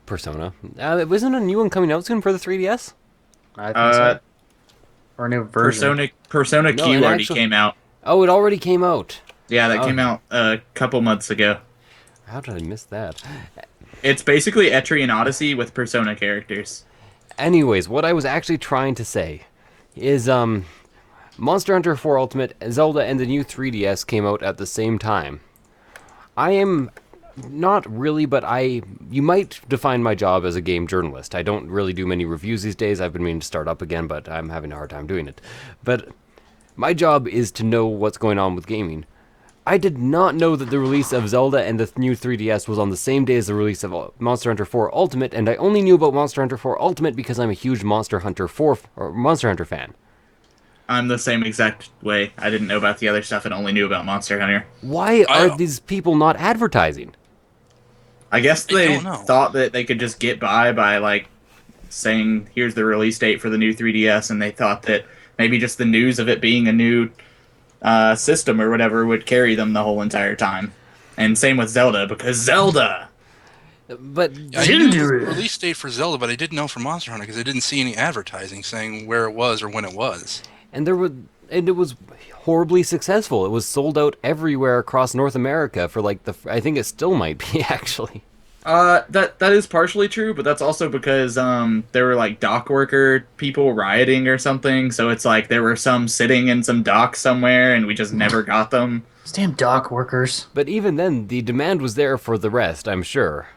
Persona. Wasn't a new one coming out soon for the 3DS? I think so. Or a new version. Persona Q already came out. Oh, it already came out. Yeah, that came out a couple months ago. How did I miss that? It's basically Etrian Odyssey with Persona characters. Anyways, what I was actually trying to say is Monster Hunter 4 Ultimate, Zelda, and the new 3DS came out at the same time. I am not really, but you might define my job as a game journalist. I don't really do many reviews these days. I've been meaning to start up again, but I'm having a hard time doing it. But my job is to know what's going on with gaming. I did not know that the release of Zelda and the new 3DS was on the same day as the release of Monster Hunter 4 Ultimate, and I only knew about Monster Hunter 4 Ultimate because I'm a huge Monster Hunter fan. I'm the same exact way. I didn't know about the other stuff and only knew about Monster Hunter. Why are these people not advertising? I guess they thought that they could just get by like saying, here's the release date for the new 3DS, and they thought that maybe just the news of it being a new system or whatever would carry them the whole entire time. And same with Zelda, because Zelda! But I knew the release date for Zelda, but I didn't know for Monster Hunter because I didn't see any advertising saying where it was or when it was. And it was horribly successful. It was sold out everywhere across North America for like I think it still might be actually. That is partially true, but that's also because there were like dock worker people rioting or something. So it's like there were some sitting in some dock somewhere, and we just never got them. These damn dock workers. But even then, the demand was there for the rest, I'm sure.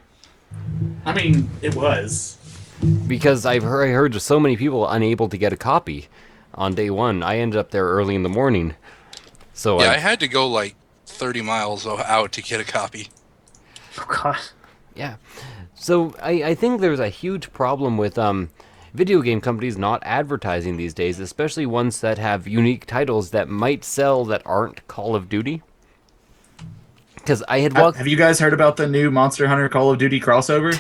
I mean, it was. Because I heard so many people unable to get a copy on day one. I ended up there early in the morning. So yeah, I had to go like 30 miles out to get a copy. Oh, God. Yeah. So I think there's a huge problem with video game companies not advertising these days, especially ones that have unique titles that might sell that aren't Call of Duty. Because I had Have you guys heard about the new Monster Hunter Call of Duty crossover?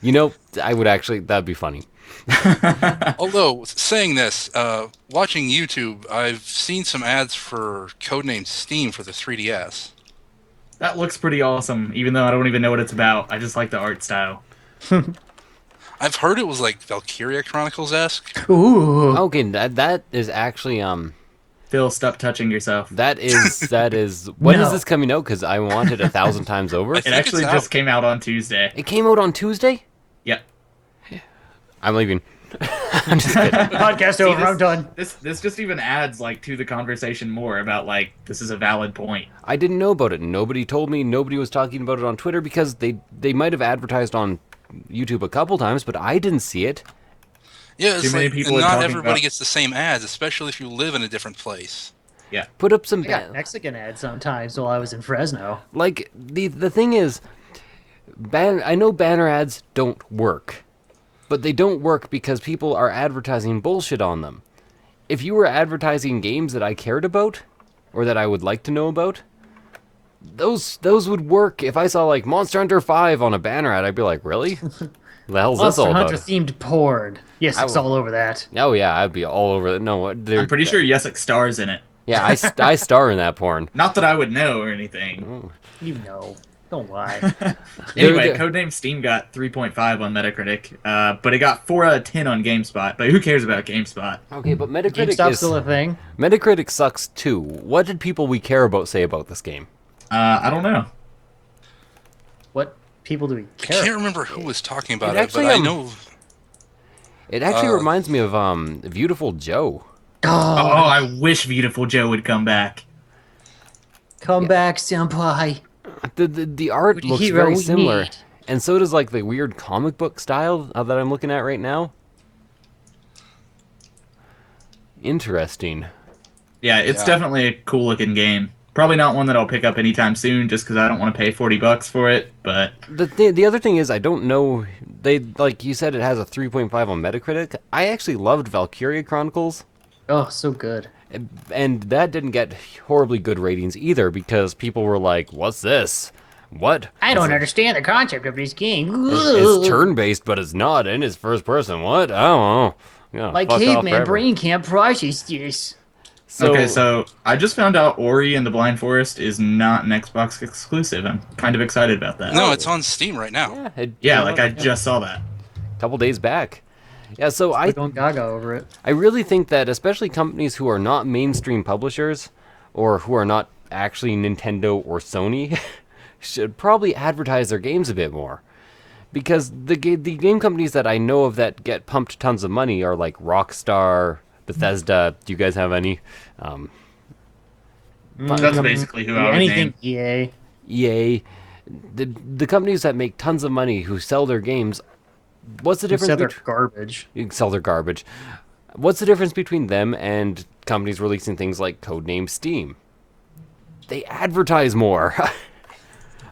You know, that'd be funny. Although, saying this, watching YouTube, I've seen some ads for Codename Steam for the 3DS. That looks pretty awesome, even though I don't even know what it's about. I just like the art style. I've heard it was like Valkyria Chronicles-esque. Ooh. Okay, that is actually Phil, stop touching yourself. that is when is No. this coming out? Because I want it 1,000 times over. It actually it's just out. came out on Tuesday. It came out on Tuesday. Yep. I'm leaving. I'm just kidding. Podcast over. I'm done. This just even adds like to the conversation more about like this is a valid point. I didn't know about it. Nobody told me. Nobody was talking about it on Twitter because they might have advertised on YouTube a couple times, but I didn't see it. Yeah, it's Too many like, people and are not talking everybody about- gets the same ads, especially if you live in a different place. Yeah. Put up some I got Mexican ads sometimes while I was in Fresno. like the thing is, I know banner ads don't work, but they don't work because people are advertising bullshit on them. If you were advertising games that I cared about, or that I would like to know about, those would work if I saw like Monster Hunter 5 on a banner ad. I'd be like, really? The hell's this Monster all Hunter about? themed porn. Yes, it's all over that. Oh yeah, I'd be all over it. No, I'm pretty sure Yesek stars in it. Yeah, I star in that porn. Not that I would know or anything. You know. Don't lie. Anyway, There- Codename Steam got 3.5 on Metacritic, but it got 4 out of 10 on GameSpot. But who cares about GameSpot? Okay, but Metacritic GameStop's still a thing. Metacritic sucks too. What did people we care about say about this game? I don't know. What people do we I care? can't remember who was talking about It it, actually, but I know. It actually reminds me of Beautiful Joe. Oh, I wish Beautiful Joe would come back. Come back, senpai. The art What looks hero very we similar, need. and so does like the weird comic book style that I'm looking at right now. Interesting. Yeah, it's Yeah. definitely a cool looking game. Probably not one that I'll pick up anytime soon, just because I don't want to pay $40 for it. But The other thing is I don't know. They like you said it has a 3.5 on Metacritic. I actually loved Valkyria Chronicles. Oh, so good. And that didn't get horribly good ratings either because people were like, "What's this? What? I don't understand the concept of this game. It's turn-based, but it's not, and it's first person. What? I don't know." Yeah, My fuck off caveman forever. brain can't process this. okay, so I just found out Ori and the Blind Forest is not an Xbox exclusive. I'm kind of excited about that. No, it's on Steam right now. Yeah, like I just saw that. a couple days back. Yeah, so We're going gaga over it. I really think that especially companies who are not mainstream publishers or who are not actually Nintendo or Sony should probably advertise their games a bit more. Because the game companies that I know of that get pumped tons of money are like Rockstar, Bethesda. Do you guys have any? That's basically who I would Anything name. EA. EA. The companies that make tons of money who sell their games. What's the difference? Except they're garbage. Sell their garbage. What's the difference between them and companies releasing things like Codename Steam? They advertise more.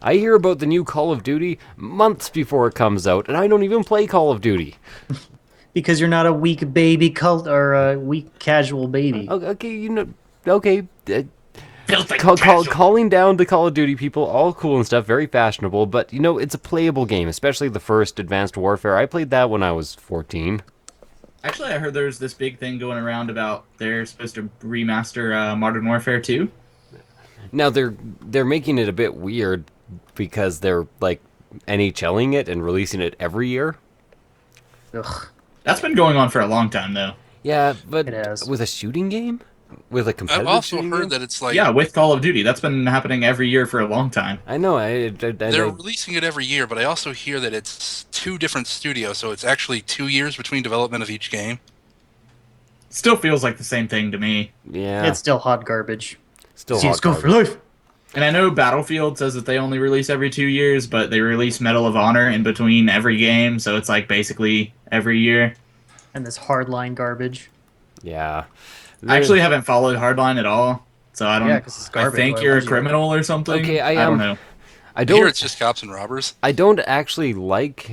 I hear about the new Call of Duty months before it comes out, and I don't even play Call of Duty. Because you're not a weak baby cult or a weak casual baby. Okay, you know, okay. Filthy Calling down the Call of Duty people, all cool and stuff, very fashionable, but you know, it's a playable game, especially the first Advanced Warfare. I played that when I was 14. Actually, I heard there's this big thing going around about they're supposed to remaster Modern Warfare 2. Now they're making it a bit weird because they're like NHLing it and releasing it every year. Ugh. That's been going on for a long time, though. Yeah, but It has. with a shooting game? With a competitive I've also shooting heard game? that it's like Yeah, with Call of Duty. That's been happening every year for a long time. I know. they're releasing it every year, but I also hear that it's 2 different studios, so it's actually 2 years between development of each game. Still feels like the same thing to me. Yeah, It's still hot garbage. still hot CS:GO for garbage. life. And I know Battlefield says that they only release every 2 years, but they release Medal of Honor in between every game, so it's like basically every year. And this hardline garbage. Yeah. I actually haven't followed Hardline at all, so I don't. Yeah, 'cause it's I garbage. think Why you're a would you? criminal or something. Okay, I don't know. I Here don't. it's just cops and robbers. I don't actually like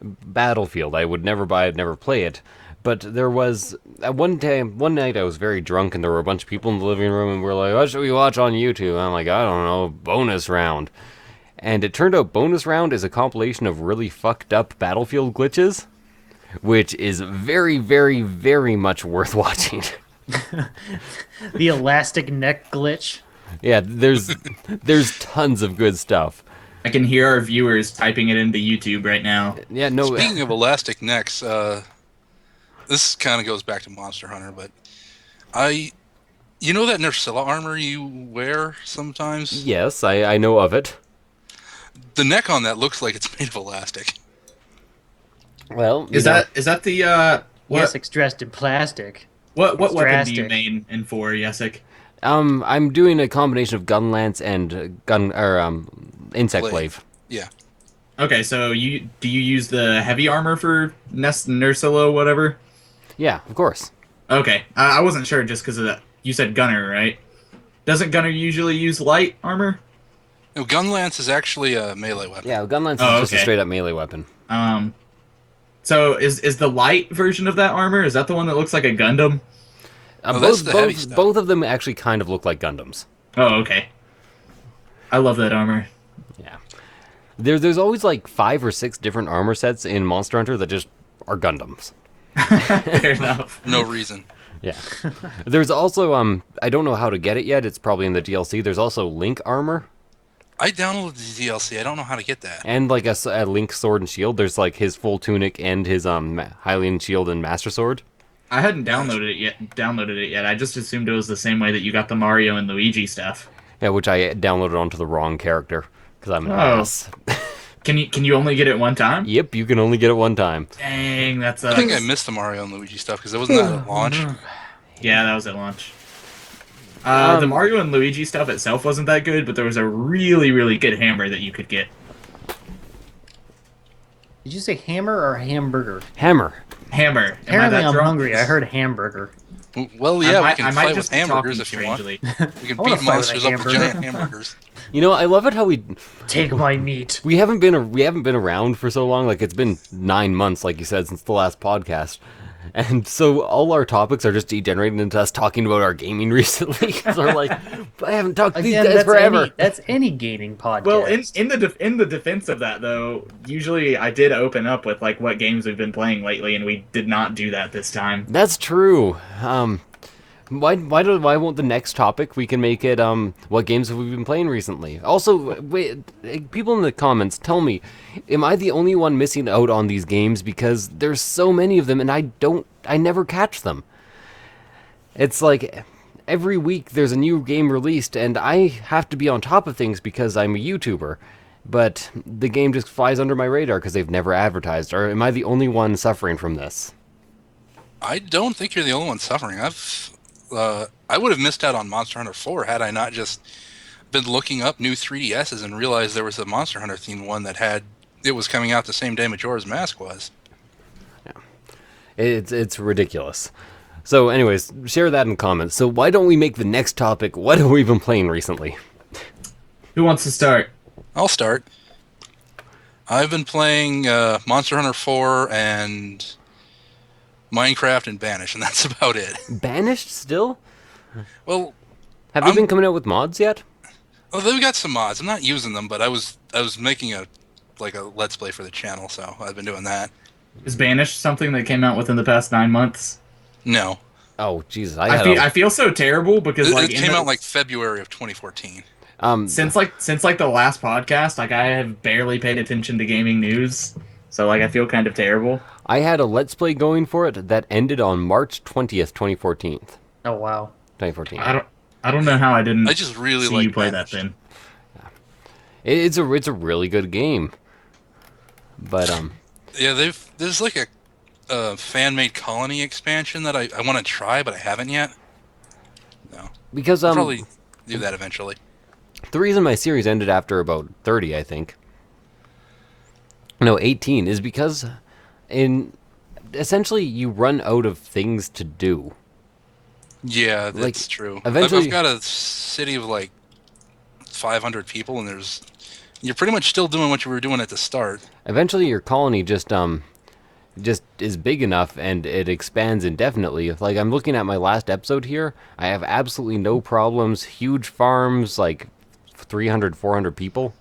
Battlefield. I would never buy it, never play it. But there was one night I was very drunk, and there were a bunch of people in the living room, and we were like, "What should we watch on YouTube?" And I'm like, "I don't know, Bonus Round." And it turned out Bonus Round is a compilation of really fucked up Battlefield glitches, which is very, very, very much worth watching. The elastic neck glitch. Yeah, there's tons of good stuff. I can hear our viewers typing it into YouTube right now. Yeah, no. Speaking of elastic necks, this kind of goes back to Monster Hunter, but you know that Nursilla armor you wear sometimes? Yes, I know of it. The neck on that looks like it's made of elastic. Well, Is that the what Yes, it's dressed in plastic. what it's weapon do you drastic. main in for, Yesek? I'm doing a combination of gun lance and insect Glaive. glaive. Yeah. Okay, so do you use the heavy armor for Nursilla, whatever? Yeah, of course. Okay, I wasn't sure just because of that. You said Gunner, right? Doesn't Gunner usually use light armor? No, gun lance is actually a melee weapon. Yeah, gun lance Oh, is just a okay. straight up melee weapon. So is the light version of that armor? Is that the one that looks like a Gundam? Oh, that's the heavy stuff. Both of them actually kind of look like Gundams. Oh, okay. I love that armor. Yeah. There's always like 5 or 6 different armor sets in Monster Hunter that just are Gundams. Fair enough. No reason. Yeah. There's also I don't know how to get it yet. It's probably in the DLC. There's also Link armor I downloaded the DLC. I don't know how to get that. and like a Link sword and shield. There's like his full tunic and his Hylian shield and Master Sword. I hadn't downloaded it yet. I just assumed it was the same way that you got the Mario and Luigi stuff. Yeah, which I downloaded onto the wrong character because I'm an Oh. ass. Can you only get it one time? Yep, you can only get it one time. Dang, that's I think I missed the Mario and Luigi stuff because it wasn't that at launch. Yeah, that was at launch. The Mario and Luigi stuff itself wasn't that good, but there was a really, really good hammer that you could get. Did you say hammer or hamburger? Hammer. Hammer. Am I Apparently, that I'm drunk? hungry. I heard hamburger. Well, yeah, we I can might fight with just be hamburgers talking if you want. strangely. We can I wanna beat fight with a monsters up with hamburger. giant hamburgers. You know, I love it how Take my meat. we haven't been around for so long. Like it's been 9 months, like you said, since the last podcast, and so all our topics are just degenerating into us talking about our gaming recently. So we're like, I haven't talked to these Again, guys that's forever. that's any gaming podcast. Well, in the defense of that though, usually I did open up with like what games we've been playing lately, and we did not do that this time. That's true. Why won't the next topic we can make it what games have we been playing recently? Also, wait, people in the comments, tell me, am I the only one missing out on these games because there's so many of them and I never catch them. It's like every week there's a new game released and I have to be on top of things because I'm a YouTuber. But the game just flies under my radar because they've never advertised. Or am I the only one suffering from this? I don't think you're the only one suffering. I would have missed out on Monster Hunter 4 had I not just been looking up new 3DSs and realized there was a Monster Hunter themed one it was coming out the same day Majora's Mask was. It's ridiculous. So anyways, share that in comments. So why don't we make the next topic, what have we been playing recently? Who wants to start? I'll start. I've been playing Monster Hunter 4 and Minecraft and Banish, and that's about it. Banished still? Well, Have they been coming out with mods yet? they've got some mods. I'm not using them, but I was making a Let's Play for the channel, so I've been doing that. Is Banished something that came out within the past 9 months? No. Oh Jesus, I feel so terrible because It came out like February of 2014. since the last podcast, like I have barely paid attention to gaming news, so like I feel kind of terrible. I had a Let's Play going for it that ended on March 20th, 2014. Oh wow. 2014. I don't know how I didn't I just really see like you play that Banished. then. It's a really good game. But Yeah, there's like a fan-made colony expansion that I want to try, but I haven't yet. No, because I'll probably do that eventually. the reason my series ended after about 30, I think. No, 18 is because essentially you run out of things to do. Yeah, that's Like, true. eventually- I've got a city of like 500 people, and you're pretty much still doing what you were doing at the start. Eventually your colony just is big enough and it expands indefinitely. Like I'm looking at my last episode here, I have absolutely no problems. Huge farms, like 300, 400 people.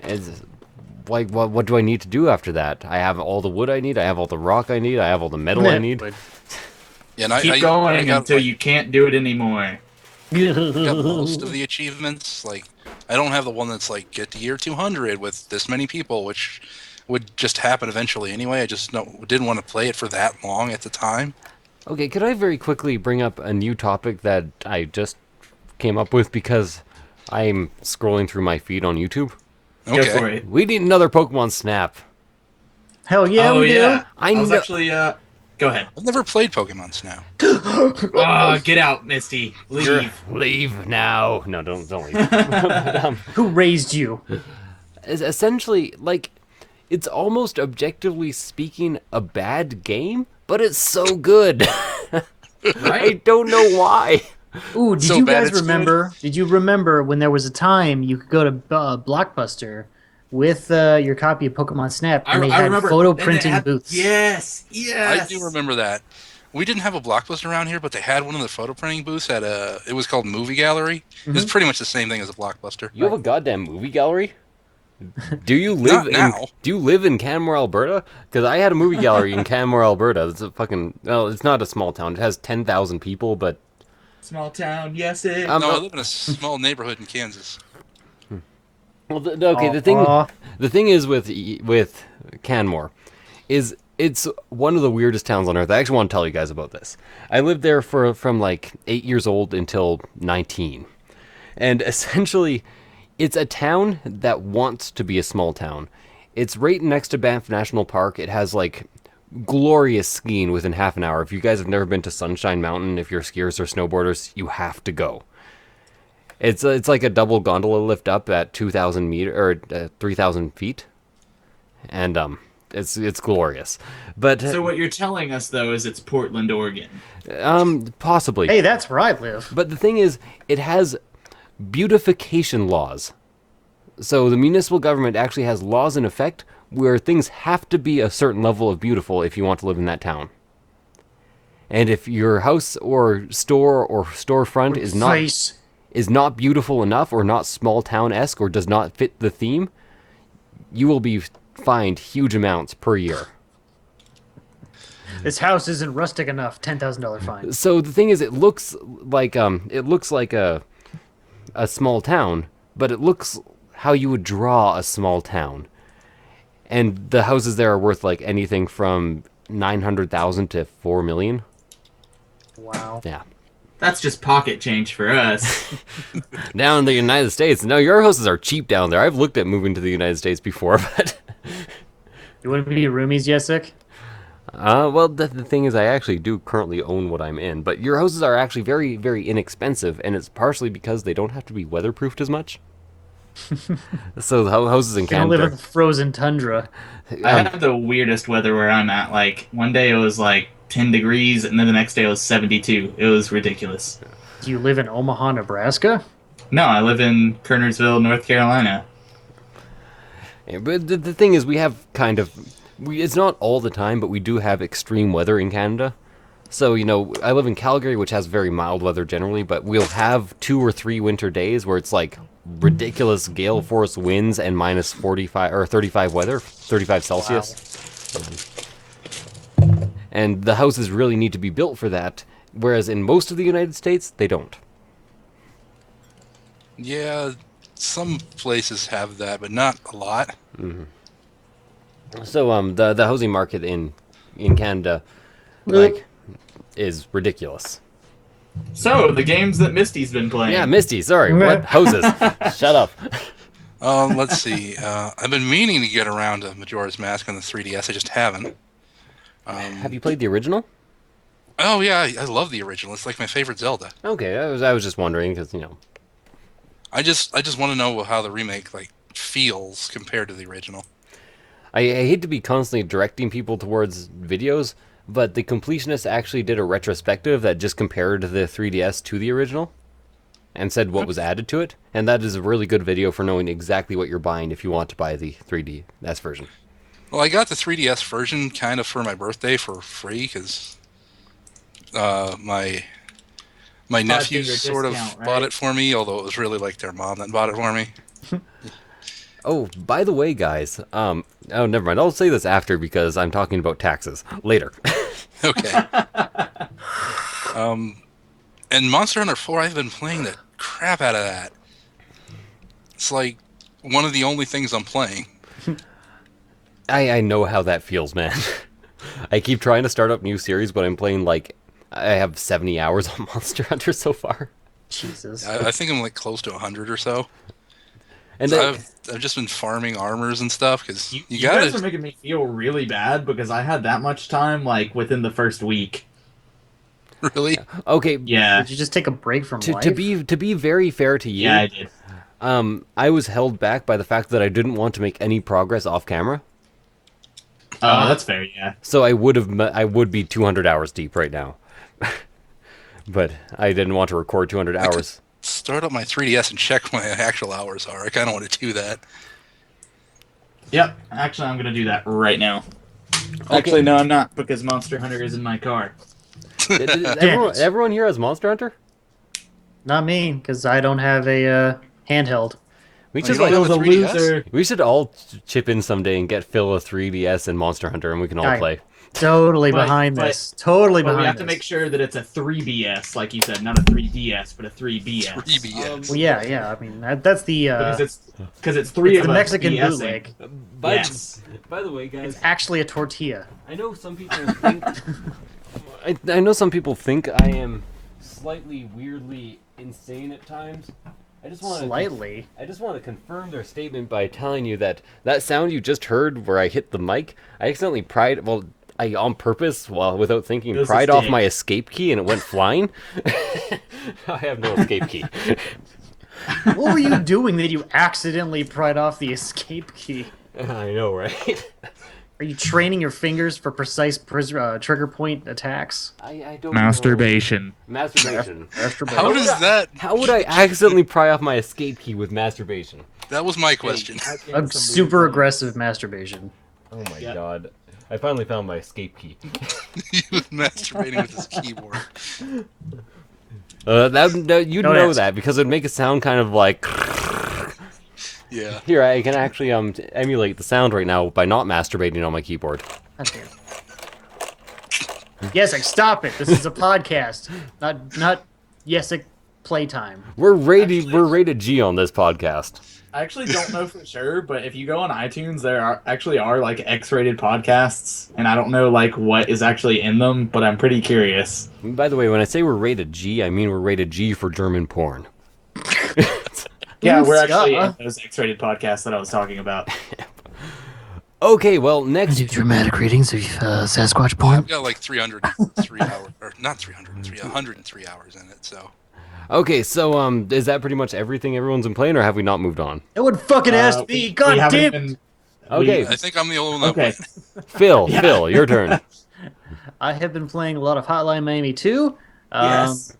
It's like what do I need to do after that? I have all the wood I need, I have all the rock I need, I have all the metal I need. Yeah, and Keep I going got, until like, you can't do it anymore. got most of the achievements. Like, I don't have the one that's like get to year 200 with this many people, which would just happen eventually anyway. I just didn't want to play it for that long at the time. Okay, could I very quickly bring up a new topic that I just came up with because I'm scrolling through my feed on YouTube? Okay. Go for it. We need another Pokemon Snap. Hell yeah, Oh we yeah. I was know- actually go ahead. I've never played Pokemon Snap. Get out, Misty. Leave. Leave now. No, don't leave. do. Who raised you? Is essentially like it's almost objectively speaking a bad game, but it's so good. I don't know why. Ooh, did So you bad guys it's remember? Did you remember when there was a time you could go to Blockbuster with your copy of Pokemon Snap and they I had remember photo and they printing had- booths? Yes. Yes. I do remember that. we didn't have a Blockbuster around here, but they had one of the photo printing booths at it was called Movie Gallery. It's pretty much the same thing as a Blockbuster. You have a goddamn movie gallery? Do you Not live in now. Do you live in Canmore, Alberta? Because I had a movie gallery in Canmore, Alberta. It's a fucking well, it's not a small town. It has 10,000 people, but Small town, yes it. No, I live in a small neighborhood in Kansas. well, okay. The thing is with Canmore, is it's one of the weirdest towns on earth. I actually want to tell you guys about this. I lived there from like 8 years old until 19, and essentially, it's a town that wants to be a small town. It's right next to Banff National Park. It has like glorious skiing within half an hour. If you guys have never been to Sunshine Mountain, if you're skiers or snowboarders, you have to go. It's like a double gondola lift up at 2,000 meter or 3,000 feet, and it's glorious. But So what you're telling us though is it's Portland, Oregon. possibly. Hey, that's where I live. But the thing is, it has beautification laws. So the municipal government actually has laws in effect where things have to be a certain level of beautiful if you want to live in that town. And if your house or store or storefront is not beautiful enough or not small town-esque or does not fit the theme, you will be fined huge amounts per year. This house isn't rustic enough. $10,000 fine. So the thing is, it looks like a small town, but it looks how you would draw a small town. And the houses there are worth like anything from 900,000 to 4 million. Wow. Yeah. That's just pocket change for us. Down in the United States. No, your houses are cheap down there. I've looked at moving to the United States before, but You want to be roomies, Jessic? well, the thing is, I actually do currently own what I'm in, but your houses are actually very, very inexpensive, and it's partially because they don't have to be weatherproofed as much. So the houses in You don't live in Canada, the frozen tundra. I have the weirdest weather where I'm at. Like one day it was like 10 degrees, and then the next day it was 72. It was ridiculous. Do you live in Omaha, Nebraska? No, I live in Kernersville, North Carolina. yeah, but the thing is, we have kind of, it's not all the time, but we do have extreme weather in Canada. So, I live in Calgary, which has very mild weather generally, but we'll have 2 or 3 winter days where it's like ridiculous gale force winds and minus 45 or 35 weather, 35 Celsius. And the houses really need to be built for that, whereas in most of the United States, they don't. Yeah, some places have that, but not a lot. So, the housing market in Canada, like, is ridiculous. So, the games that Misty's been playing. Yeah, Misty, sorry, what? Houses. Shut up. Let's see. I've been meaning to get around to Majora's Mask on the 3DS. I just haven't. Have you played the original? Oh yeah, I love the original. It's like my favorite Zelda. Okay, I was just wondering, because, I just want to know how the remake like feels compared to the original. I hate to be constantly directing people towards videos, but the completionist actually did a retrospective that just compared the 3DS to the original and said what was added to it, and that is a really good video for knowing exactly what you're buying if you want to buy the 3DS version. Well, I got the 3DS version kind of for my birthday for free because my nephews $5 sort of discount, right? bought it for me, although it was really like their mom that bought it for me. Oh, by the way, guys, oh, never mind. I'll say this after because I'm talking about taxes later. Okay. And Monster Hunter 4, I've been playing the crap out of that. It's like one of the only things I'm playing. I know how that feels, man. I keep trying to start up new series, but I'm playing like I have 70 hours on Monster Hunter so far. Jesus. I think I'm like close to 100 or so. And So I've just been farming armors and stuff because You you guys are gotta. making me feel really bad because I had that much time like within the first week. Really? okay, Yeah. Did you just take a break from life? to be very fair to you, Yeah, I did. I was held back by the fact that I didn't want to make any progress off camera. Oh, that's fair, yeah. So I would be 200 hours deep right now. But I didn't want to record 200 hours. Start up my 3DS and check what my actual hours are. I kind of want to do that. Yep. Actually, I'm going to do that right now. Actually, no, I'm not because Monster Hunter is in my car. Everyone here has Monster Hunter? Not me, because I don't have a handheld. We you should don't like, have a 3DS? we should all chip in someday and get Phil a 3DS and Monster Hunter, and we can all Alright. play. Totally But- behind but- this. Totally But behind we have this. to make sure that it's a 3BS, like you said, not a 3DS, but a 3BS. 3BS. Well, yeah. I mean, that's the Because it's three it's of the us Mexican BSing. bootleg. Yes. By the way, guys, It's actually a tortilla. I know some people think I know some people think I am slightly weirdly insane at times. I just want to confirm their statement by telling you that sound you just heard where I hit the mic, I accidentally I on purpose, without thinking, It was pried a off stick. my escape key and it went flying. I have no escape key. What were you doing that you accidentally pried off the escape key? I know, right? Are you training your fingers for precise trigger point attacks? I don't Masturbation. know. Masturbation. How does that? How would I accidentally pry off my escape key with masturbation? That was my question. A super aggressive masturbation. Oh my Yeah. god. I finally found my escape key. He was masturbating with his keyboard. You'd Don't know ask. that because it'd make it sound kind of like. Yeah. Here, I can actually emulate the sound right now by not masturbating on my keyboard. Okay. Yesic, stop it! This is a podcast, not Yesic playtime. We're rated G on this podcast. I actually don't know for sure, but if you go on iTunes, there are like X-rated podcasts, and I don't know like what is actually in them, but I'm pretty curious. By the way, when I say we're rated G, I mean we're rated G for German porn. Yeah, we're actually Yeah. in those X-rated podcasts that I was talking about. Okay, well, next. dramatic readings of Sasquatch I've got like 303 hours, or not 303, 103 hours in it. So Okay, so is that pretty much everything everyone's been playing, or have we not moved on? It would fucking ask me. We God haven't damn. even- Okay, I think I'm the only one that Okay. went. Phil, your turn. I have been playing a lot of Hotline Miami 2. Yes.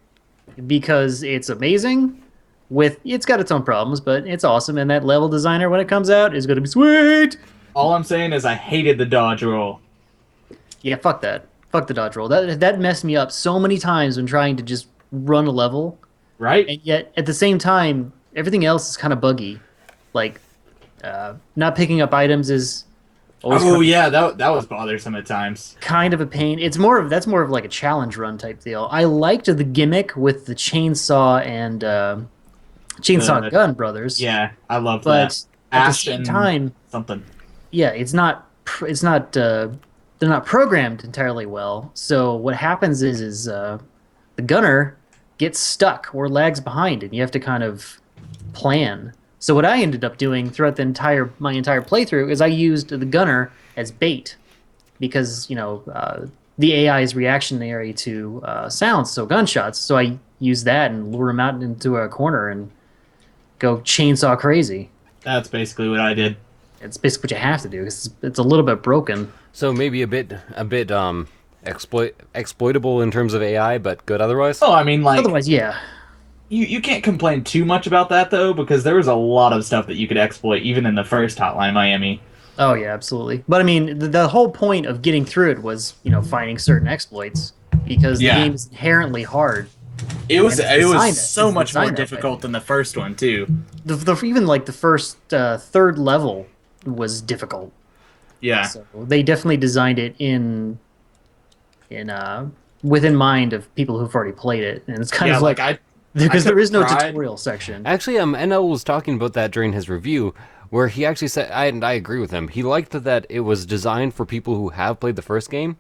Because it's amazing. It's got its own problems, but it's awesome. And that level designer, when it comes out, is going to be sweet. All I'm saying is I hated the dodge roll. Yeah, fuck that. Fuck the dodge roll. That messed me up so many times when trying to just run a level. Right? And yet, at the same time, everything else is kind of buggy. Like, not picking up items is always Oh yeah, that was bothersome at times. kind of a pain. That's more of like a challenge run type deal. I liked the gimmick with the chainsaw and Chainsaw Gun Brothers. Yeah, I loved But that. at the Ash same and time, something. yeah, they're not programmed entirely well. So what happens is the gunner gets stuck or lags behind, and you have to kind of plan. So what I ended up doing throughout my entire playthrough is I used the gunner as bait, because the AI is reactionary to sounds, so gunshots. So I use that and lure him out into a corner and go chainsaw crazy. That's basically what I did. It's basically what you have to do. It's a little bit broken. So maybe a bit exploitable in terms of AI, but good otherwise. Oh, I mean, like, Otherwise, yeah. you can't complain too much about that, though, because there was a lot of stuff that you could exploit, even in the first Hotline Miami. Oh yeah, absolutely. But I mean, the whole point of getting through it was, finding certain exploits, because Yeah. the game is inherently hard. It was And it's designed- so it's much more designed that way. difficult than the first one, too. Even like the first third level was difficult. Yeah. So they definitely designed it within mind of people who've already played it, and it's kind Yeah, of like I because took there is no pride- tutorial section. Actually, NL was talking about that during his review, where he actually said, and I agree with him, he liked that it was designed for people who have played the first game.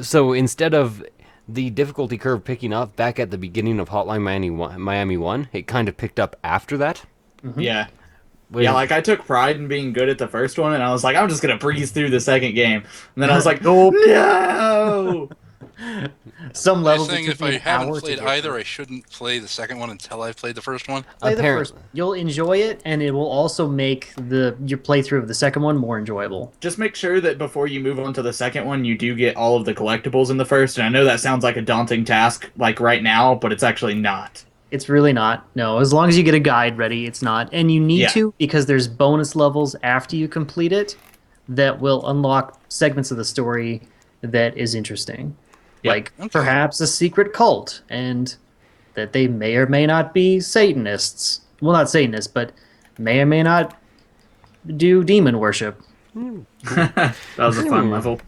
So instead of the difficulty curve picking up back at the beginning of Hotline Miami 1, it kind of picked up after that. Yeah. Wait, Yeah, like I took pride in being good at the first one, and I was like, I'm just gonna breeze through the second game. And then I was like, no! Some You're levels saying it took if me I an haven't hour to played get either, through. I shouldn't play the second one until I've played the first one. Play the Apparent- first. You'll enjoy it, and it will also make your playthrough of the second one more enjoyable. Just make sure that before you move on to the second one, you do get all of the collectibles in the first. And I know that sounds like a daunting task, like right now, but it's actually not. It's really not. No, as long as you get a guide ready, it's not. And you need Yeah. to, because there's bonus levels after you complete it that will unlock segments of the story that is interesting. Yep. like Okay. perhaps a secret cult, and that they may or may not be Satanists. Well, not Satanists, but may or may not do demon worship. That was a fun level.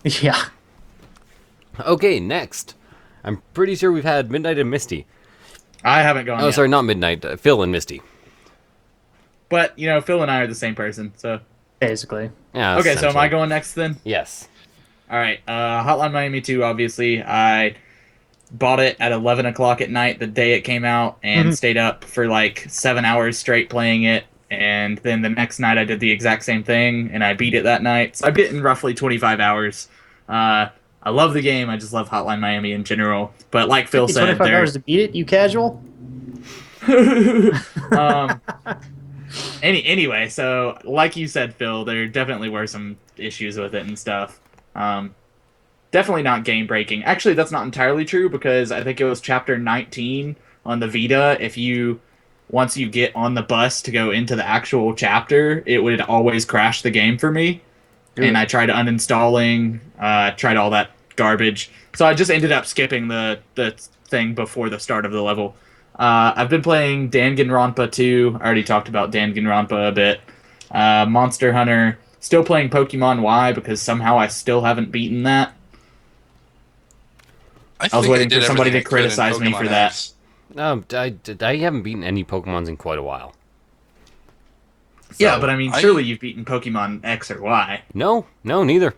Yeah. Okay, next. I'm pretty sure we've had Midnight and Misty. I haven't gone Oh, yet. sorry, not Midnight. Phil and Misty. But, Phil and I are the same person, so... Basically. Yeah. Okay, so am I essentially. going next then? Yes. Alright, Hotline Miami 2, obviously. I bought it at 11 o'clock at night the day it came out and stayed up for like 7 hours straight playing it. And then the next night I did the exact same thing, and I beat it that night. So I beat it in roughly 25 hours. I love the game. I just love Hotline Miami in general. But like Phil Took you said, 25 hours to beat it, you casual? um, anyway, so like you said, Phil, there definitely were some issues with it and stuff. Definitely not game breaking. Actually, that's not entirely true because I think it was chapter 19 on the Vita. Once you get on the bus to go into the actual chapter, it would always crash the game for me. And I tried uninstalling, tried all that garbage. So I just ended up skipping the thing before the start of the level. I've been playing Danganronpa 2. I already talked about Danganronpa a bit. Monster Hunter. Still playing Pokemon Y because somehow I still haven't beaten that. I was waiting for somebody to criticize me for that. X. I haven't beaten any Pokemons in quite a while. Yeah, So, but I mean, surely you've beaten Pokemon X or Y. No, neither.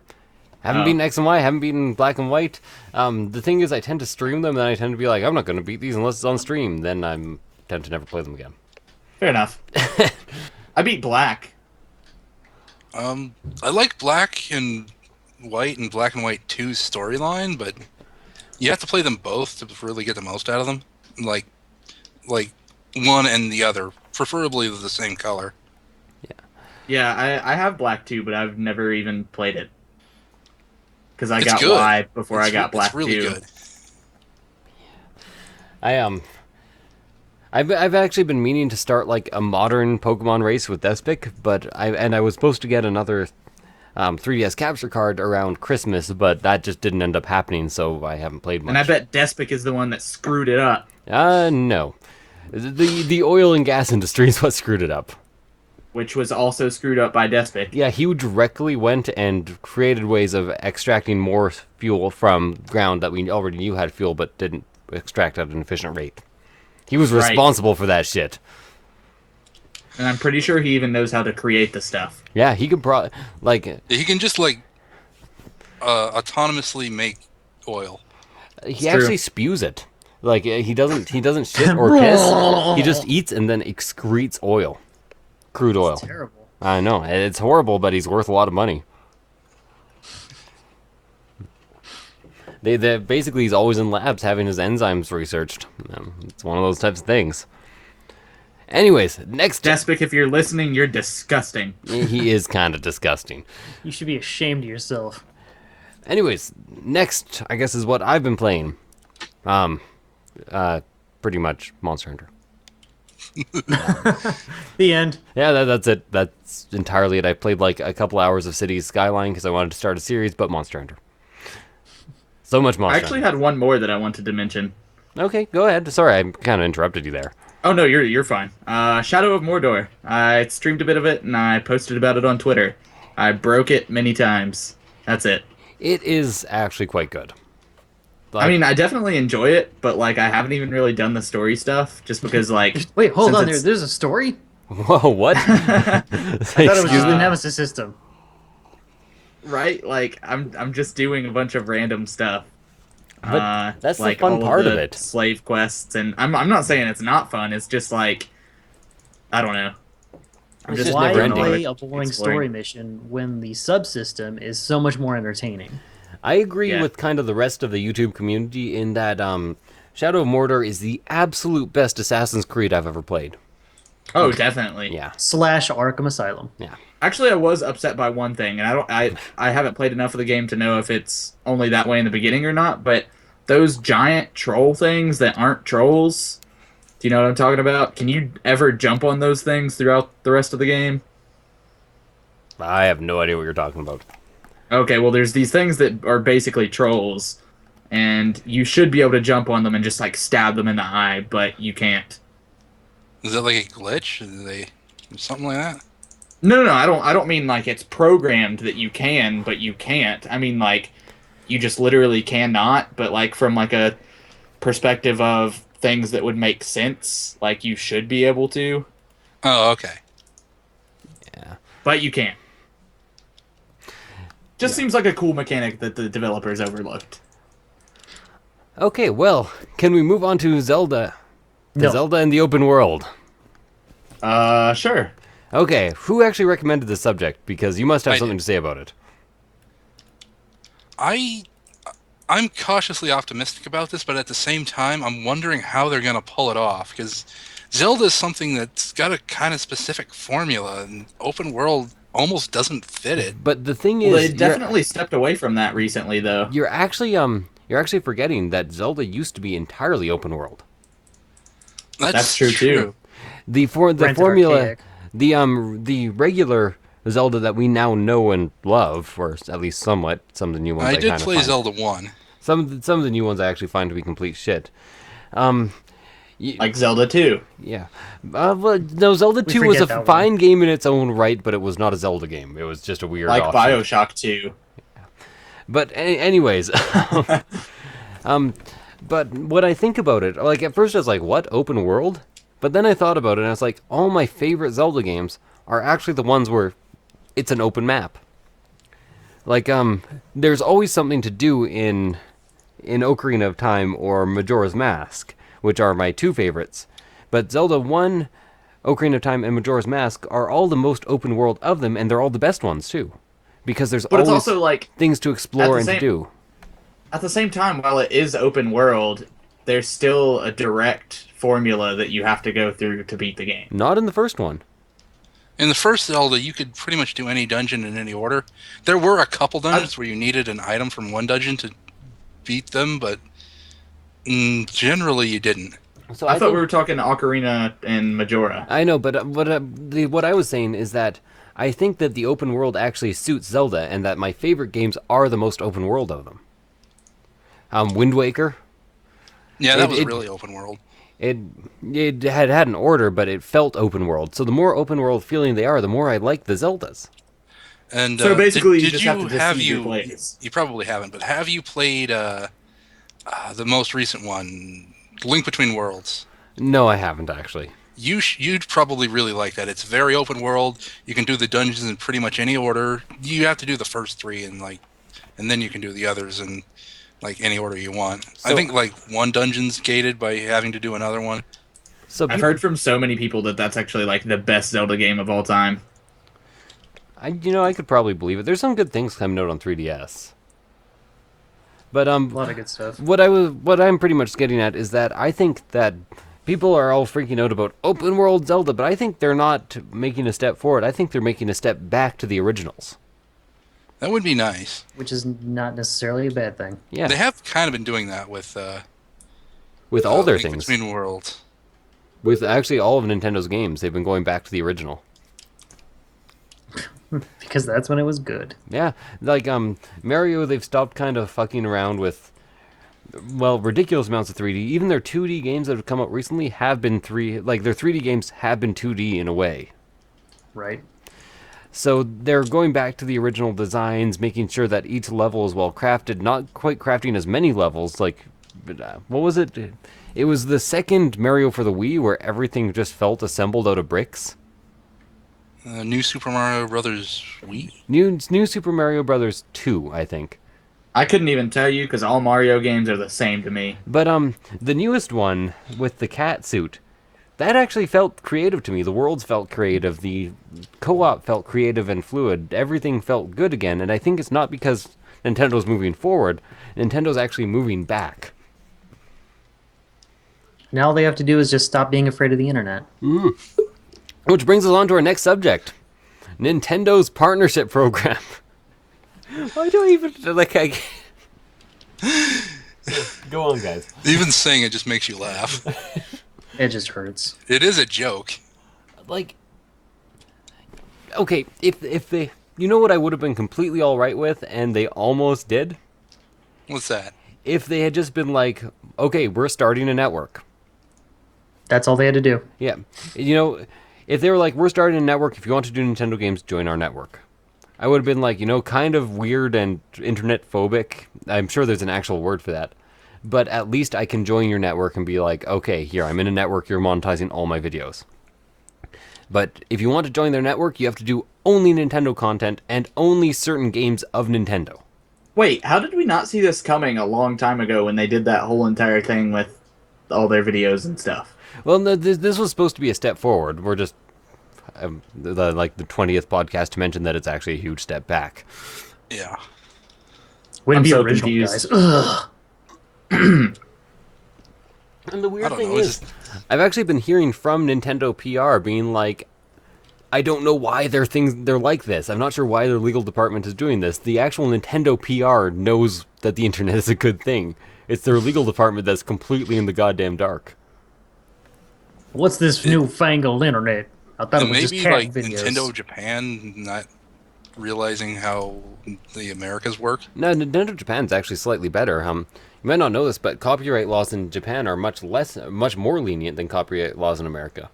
Haven't Oh. beaten X and Y, haven't beaten Black and White. The thing is, I tend to stream them, and I tend to be like, I'm not going to beat these unless it's on stream. Then I tend to never play them again. Fair enough. I beat Black. I like Black and White and Black and White 2's storyline, but you have to play them both to really get the most out of them. Like one and the other, preferably the same color. Yeah, I have Black too, but I've never even played it. Because I It's got good. Y before I got Black It's really too. good. I've actually been meaning to start like a modern Pokemon race with Despic, but I was supposed to get another 3DS capture card around Christmas, but that just didn't end up happening, so I haven't played much. And I bet Despic is the one that screwed it up. No. The oil and gas industry is what screwed it up. Which was also screwed up by Despic. Yeah, he directly went and created ways of extracting more fuel from ground that we already knew had fuel, but didn't extract at an efficient rate. He was Right. responsible for that shit. And I'm pretty sure he even knows how to create the stuff. Yeah, he could He can just autonomously make oil. he true. actually spews it. Like he doesn't shit or piss. He just eats and then excretes oil. Crude oil. Terrible. I know. It's horrible, but he's worth a lot of money. They basically he's always in labs having his enzymes researched. It's one of those types of things. Anyways, next Despic, if you're listening, you're disgusting. he is kind of disgusting. You should be ashamed of yourself. Anyways, next I guess is what I've been playing. Pretty much Monster Hunter. The end. Yeah, that's it. That's entirely it. I played like a couple hours of Cities Skyline because I wanted to start a series, but Monster Hunter. So much Monster I actually Hunter. had one more that I wanted to mention. Okay, go ahead. Sorry, I kind of interrupted you there. Oh no, you're fine. Shadow of Mordor. I streamed a bit of it and I posted about it on Twitter. I broke it many times. That's it. It is actually quite good. I mean, I definitely enjoy it, but like I haven't even really done the story stuff just because like Wait, hold since on. it's- There's a story? Whoa, what? I thought it was just the Nemesis system. right? Like I'm just doing a bunch of random stuff. But that's the like fun all part of the it. slave quests, and I'm not saying it's not fun. It's just like I don't know. I'm It's just just Why never never ending. play a boring story mission when the subsystem is so much more entertaining? I agree Yeah. with kind of the rest of the YouTube community in that Shadow of Mordor is the absolute best Assassin's Creed I've ever played. Oh, definitely. Yeah, / Arkham Asylum. yeah. Actually, I was upset by one thing, and I haven't played enough of the game to know if it's only that way in the beginning or not. But those giant troll things that aren't trolls, do you know what I'm talking about? Can you ever jump on those things throughout the rest of the game? I have no idea what you're talking about. Okay, well, there's these things that are basically trolls, and you should be able to jump on them and just like stab them in the eye, but you can't. Is that like a glitch? Something like that? No, no, no. I don't mean like it's programmed that you can, but you can't. I mean like you just literally cannot. But like from like a perspective of things that would make sense, like you should be able to, Oh, okay. Yeah. but you can't. Just seems like a cool mechanic that the developers overlooked. Okay, well, can we move on to Zelda? No. Zelda in the open world. Sure. Okay, who actually recommended this subject? Because you must have I something did. to say about it. I'm cautiously optimistic about this, but at the same time, I'm wondering how they're going to pull it off, because Zelda is something that's got a kind of specific formula, and open world almost doesn't fit it. But the thing Well, is, they definitely stepped away from that recently, though. you're actually forgetting that Zelda used to be entirely open world. That's true, too. The Granted formula, archaic. the regular Zelda that we now know and love, or at least somewhat, some of the new ones I I did kind of play find. Zelda 1. Some of the new ones I actually find to be complete shit. Like Zelda 2. Yeah. Well, no, Zelda 2 was a forget that fine game in its own right, but it was not a Zelda game. It was just a weird Like offshoot. Bioshock 2. But anyways, but when I think about it, like at first I was like, what, open world? But then I thought about it and I was like, all my favorite Zelda games are actually the ones where it's an open map. Like, there's always something to do in Ocarina of Time or Majora's Mask, which are my two favorites. But Zelda 1, Ocarina of Time, and Majora's Mask are all the most open world of them, and they're all the best ones, too. Because there's But it's always also like, things to explore and to same- do. at the same time, while it is open world, there's still a direct formula that you have to go through to beat the game. Not in the first one. In the first Zelda, you could pretty much do any dungeon in any order. There were a couple dungeons where you needed an item from one dungeon to beat them, but generally you didn't. So I thought think- we were talking Ocarina and Majora. I know, but what I was saying is that I think that the open world actually suits Zelda, and that my favorite games are the most open world of them. Wind Waker, Yeah, that It- was it- really open world. it had an order, but it felt open world. So the more open world feeling they are, the more I like the Zeldas. And So basically, you did just you have to deceive your players. You probably haven't, but have you played the most recent one, Link Between Worlds? No, I haven't actually. You'd probably really like that. It's very open world. You can do the dungeons in pretty much any order. You have to do the first three and then you can do the others in like any order you want. I So- think like one dungeon's gated by having to do another one. So I've heard from so many people that that's actually like the best Zelda game of all time. I could probably believe it. There's some good things coming out on 3DS. But A lot of good stuff. what I'm pretty much getting at is that I think that people are all freaking out about open world Zelda, but I think they're not making a step forward. I think they're making a step back to the originals. That would be nice. Which is not necessarily a bad thing. Yeah, They have kind of been doing that with with all their Link things. Between Worlds. With actually all of Nintendo's games, they've been going back to the original. Because that's when it was good. Yeah, like Mario, they've stopped kind of fucking around with, well, ridiculous amounts of 3D. Even their 2D games that have come out recently have been their 3D games have been 2D in a way. Right? So they're going back to the original designs, making sure that each level is well crafted, not quite crafting as many levels. Like, what was it? It was the second Mario for the Wii where everything just felt assembled out of bricks. New Super Mario Brothers Wii. New Super Mario Brothers 2, I think. I couldn't even tell you because all Mario games are the same to me. But the newest one with the cat suit, that actually felt creative to me. The worlds felt creative. The co-op felt creative and fluid. Everything felt good again. And I think it's not because Nintendo's moving forward. Nintendo's actually moving back. Now all they have to do is just stop being afraid of the internet. Which brings us on to our next subject. Nintendo's partnership program. Why do I even... Go on, guys. Even saying it just makes you laugh. It just hurts. It is a joke. Okay, if they... You know what I would have been completely alright with, and they almost did? What's that? if they had just been like, okay, we're starting a network. That's all they had to do. Yeah. You know, if they were like, we're starting a network, if you want to do Nintendo games, join our network. I would have been like, kind of weird and internet phobic. I'm sure there's an actual word for that. But at least I can join your network and be like, okay, here, I'm in a network, you're monetizing all my videos. But if you want to join their network, you have to do only Nintendo content and only certain games of Nintendo. Wait, how did we not see this coming a long time ago when they did that whole entire thing with all their videos and stuff? Well, no, this was supposed to be a step forward. We're just the 20th podcast to mention that it's actually a huge step back. Yeah. Way to I'm be so original, confused. guys. Ugh. And the I weird don't thing know, is, I've actually been hearing from Nintendo PR being like, I don't know why they're like this. I'm not sure why their legal department is doing this. The actual Nintendo PR knows that the internet is a good thing. It's their legal department that's completely in the goddamn dark. What's this newfangled internet? I thought it And was just maybe cat like videos. Nintendo Japan not realizing how the Americas work. No, Nintendo Japan's actually slightly better. You might not know this, but copyright laws in Japan are much more lenient than copyright laws in America.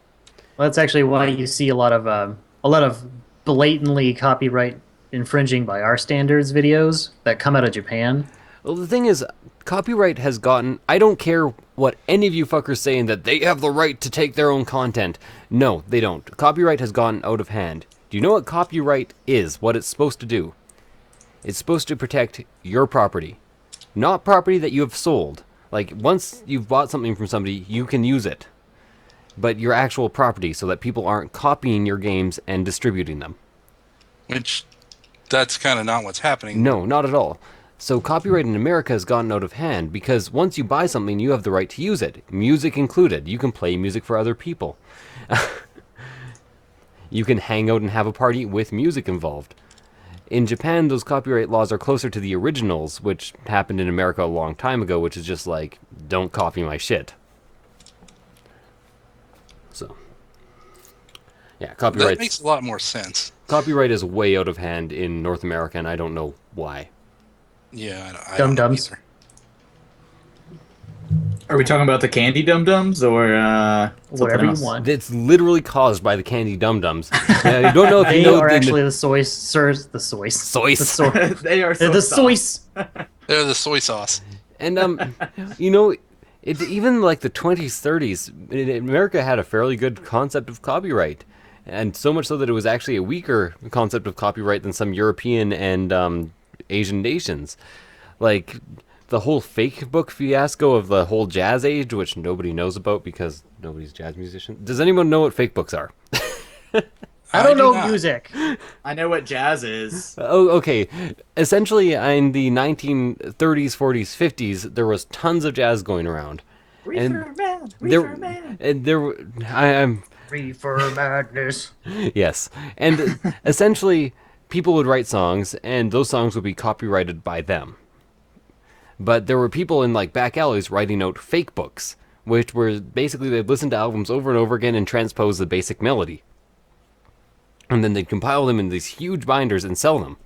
Well, that's actually why you see a lot of blatantly copyright infringing by our standards videos that come out of Japan. Well, the thing is, copyright has gotten... I don't care what any of you fuckers saying that they have the right to take their own content. No, they don't. Copyright has gotten out of hand. Do you know what copyright is? What it's supposed to do? It's supposed to protect your property. Not property that you have sold. Like, once you've bought something from somebody, you can use it. But your actual property, so that people aren't copying your games and distributing them. Which, that's kind of not what's happening. No, not at all. So copyright in America has gotten out of hand because once you buy something, you have the right to use it. Music included. You can play music for other people. You can hang out and have a party with music involved. In Japan, those copyright laws are closer to the originals, which happened in America a long time ago, which is just like, don't copy my shit. So, yeah, copyright. That makes a lot more sense. Copyright is way out of hand in North America, and I don't know why. Yeah, I don't know Dum-dums. either. Are we talking about the candy dum-dums or Whatever you else? want. It's literally caused by the candy dum-dums. You don't know if They you know are the actually the soy, sirs, the soy, Soys. the soy, They are they're so the soft. soys. They're the soy sauce. And even like the 20s, 30s, America had a fairly good concept of copyright, and so much so that it was actually a weaker concept of copyright than some European and Asian nations. Like the whole fake book fiasco of the whole jazz age, which nobody knows about because nobody's a jazz musician. Does anyone know what fake books are? I don't do know not. music. I know what jazz is. Oh, okay. Essentially, in the 1930s, 40s, 50s, there was tons of jazz going around. Reefer man, There, reefer man. and there, I'm Reefer madness. yes, and essentially, people would write songs, and those songs would be copyrighted by them. But there were people in like back alleys writing out fake books, which were basically they'd listen to albums over and over again and transpose the basic melody. And then they'd compile them in these huge binders and sell them.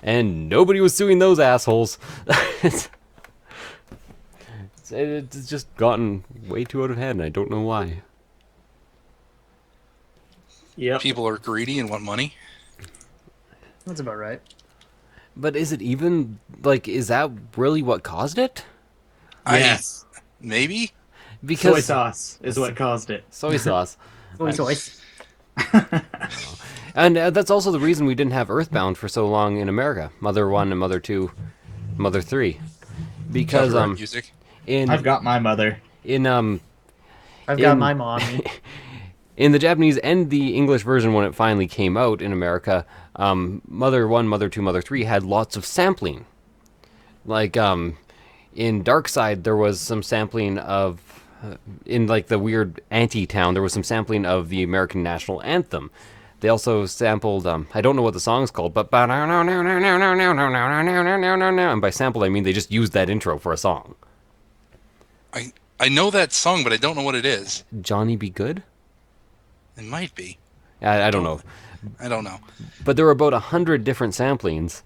And nobody was suing those assholes. It's just gotten way too out of hand, and I don't know why. Yep. People are greedy and want money. That's about right. But is it even, like, is that really what caused it? Yes. Maybe? Because Soy sauce is what caused it. Soy sauce. Soy soy. And that's also the reason we didn't have Earthbound for so long in America. Mother 1 and Mother 2, Mother 3. Because, Copyright music. I've got my mother. in I've got In- my mommy. in the Japanese and the English version when it finally came out in America, Mother 1, Mother 2, Mother 3 had lots of sampling. Like, in Dark Side, there was some sampling of, in like the weird anti-town, there was some sampling of the American national anthem. They also sampled, I don't know what the song's called, but and by sampled I mean they just used that intro for a song. I know that song, but I don't know what it is. Johnny Be Good? It might be. I don't know. I don't know. But there were about 100 different samplings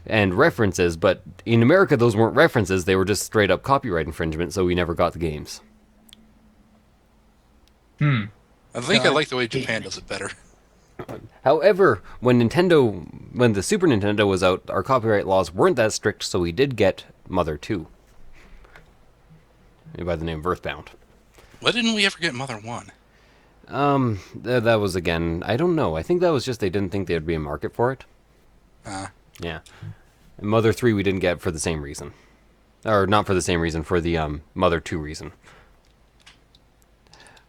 and references, but in America those weren't references, they were just straight up copyright infringement, so we never got the games. Hmm. I think I God like the way damn Japan it. does it better. However, when the Super Nintendo was out, our copyright laws weren't that strict, so we did get Mother 2 by the name of Earthbound. Why didn't we ever get Mother 1? That was, again, I don't know. I think that was just they didn't think there'd be a market for it. Yeah. And Mother 3 we didn't get for the same reason. Or not for the same reason, for the Mother 2 reason.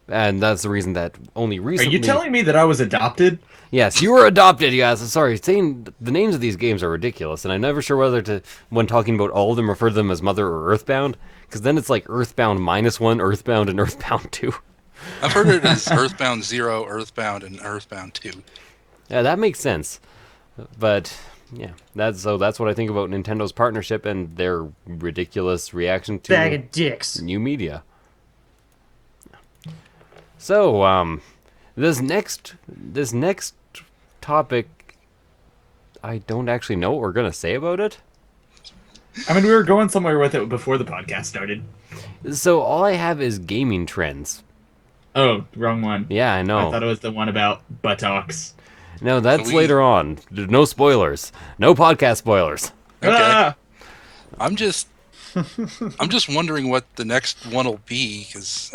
And that's the reason that only Are recently... you telling me that I was adopted? Yes, you were adopted, you guys. Sorry, saying the names of these games are ridiculous, and I'm never sure whether to, when talking about all of them, refer to them as Mother or Earthbound, because then it's like Earthbound -1, Earthbound, and Earthbound 2. I've heard it as Earthbound 0, Earthbound, and Earthbound 2. Yeah, that makes sense. But yeah, that's what I think about Nintendo's partnership and their ridiculous reaction to Bag of dicks. new media. So, this next topic, I don't actually know what we're gonna say about it. I mean, we were going somewhere with it before the podcast started. So all I have is gaming trends. Oh, wrong one. Yeah, I know. I thought it was the one about buttocks. No, that's We- later on. No spoilers. No podcast spoilers. Okay. Ah! I'm just wondering what the next one will be, because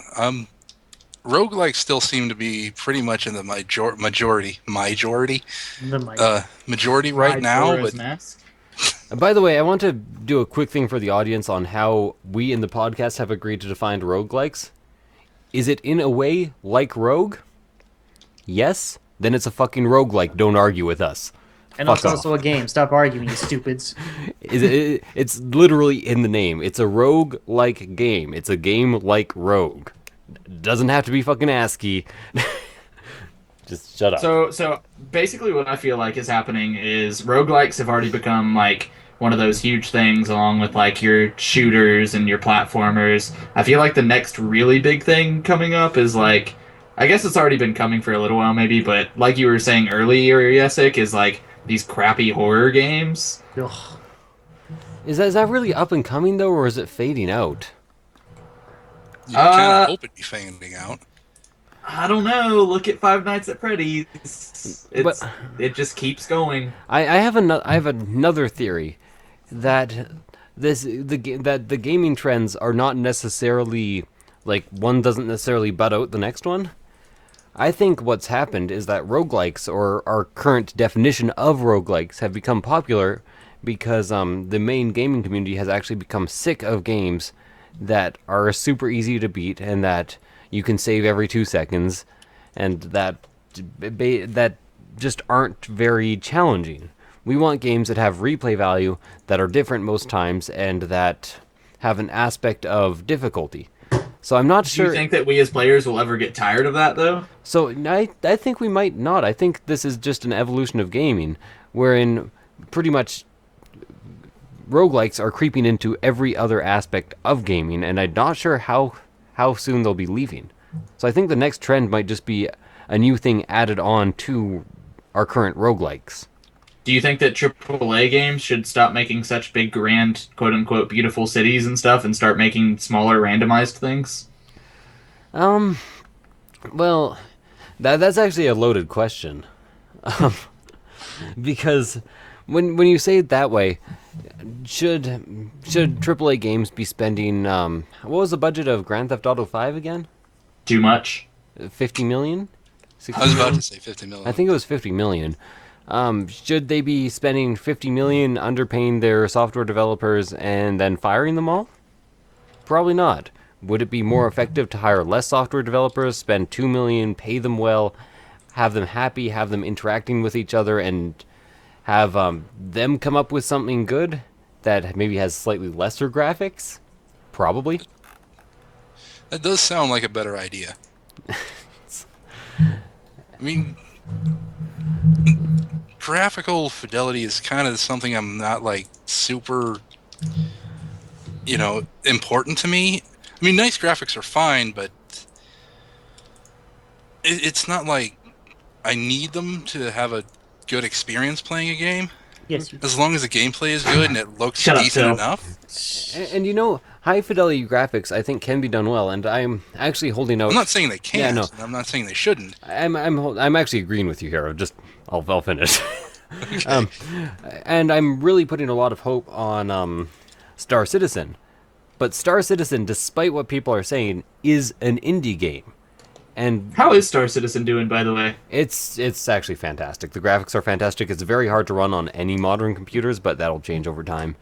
roguelikes still seem to be pretty much in the majority The mic. majority right now. Majora's But Mask. By the way, I want to do a quick thing for the audience on how we in the podcast have agreed to define roguelikes. Is it in a way like Rogue? Yes? Then it's a fucking roguelike. Don't argue with us. And fuck it's off. also a game. Stop arguing, you stupids. It's literally in the name. It's a rogue-like game. It's a game like Rogue. Doesn't have to be fucking ASCII. Just shut up. So basically what I feel like is happening is roguelikes have already become like one of those huge things along with like your shooters and your platformers. I feel like the next really big thing coming up is like, I guess it's already been coming for a little while maybe, but like you were saying earlier, Yesik, is like these crappy horror games. Ugh. Is that really up and coming though, or is it fading out? you kind of hope it'd be fading out. I don't know. Look at Five Nights at Freddy's. But- It just keeps going. I have another theory that the gaming trends are not necessarily like one doesn't necessarily butt out the next one. I think what's happened is that roguelikes, or our current definition of roguelikes, have become popular because the main gaming community has actually become sick of games that are super easy to beat and that you can save every 2 seconds and that just aren't very challenging. We want games that have replay value, that are different most times, and that have an aspect of difficulty. So I'm not Do sure. you think that we as players will ever get tired of that though? So I think we might not. I think this is just an evolution of gaming, wherein pretty much roguelikes are creeping into every other aspect of gaming, and I'm not sure how soon they'll be leaving. So I think the next trend might just be a new thing added on to our current roguelikes. Do you think that AAA games should stop making such big, grand, quote-unquote, beautiful cities and stuff and start making smaller, randomized things? Well, that's actually a loaded question. Because when you say it that way, should AAA games be spending what was the budget of Grand Theft Auto 5 again? Too much? 50 million? 60 I was about million? to say 50 million. I think it was 50 million. Should they be spending 50 million underpaying their software developers and then firing them all? Probably not. Would it be more effective to hire less software developers, spend 2 million, pay them well, have them happy, have them interacting with each other, and have them come up with something good that maybe has slightly lesser graphics? Probably. That does sound like a better idea. I mean, graphical fidelity is kind of something I'm not like super, important to me. I mean, nice graphics are fine, but it's not like I need them to have a good experience playing a game. Yes. As long as the gameplay is good and it looks Shut up, decent Phil. enough. And you know, high fidelity graphics I think can be done well, and I'm actually holding out. I'm not saying they can't. Yeah, no. And I'm not saying they shouldn't. I'm actually agreeing with you here. I'll finish. Okay. And I'm really putting a lot of hope on Star Citizen. But Star Citizen, despite what people are saying, is an indie game. And How is Star Citizen doing, by the way? it's actually fantastic. The graphics are fantastic. It's very hard to run on any modern computers, but that'll change over time.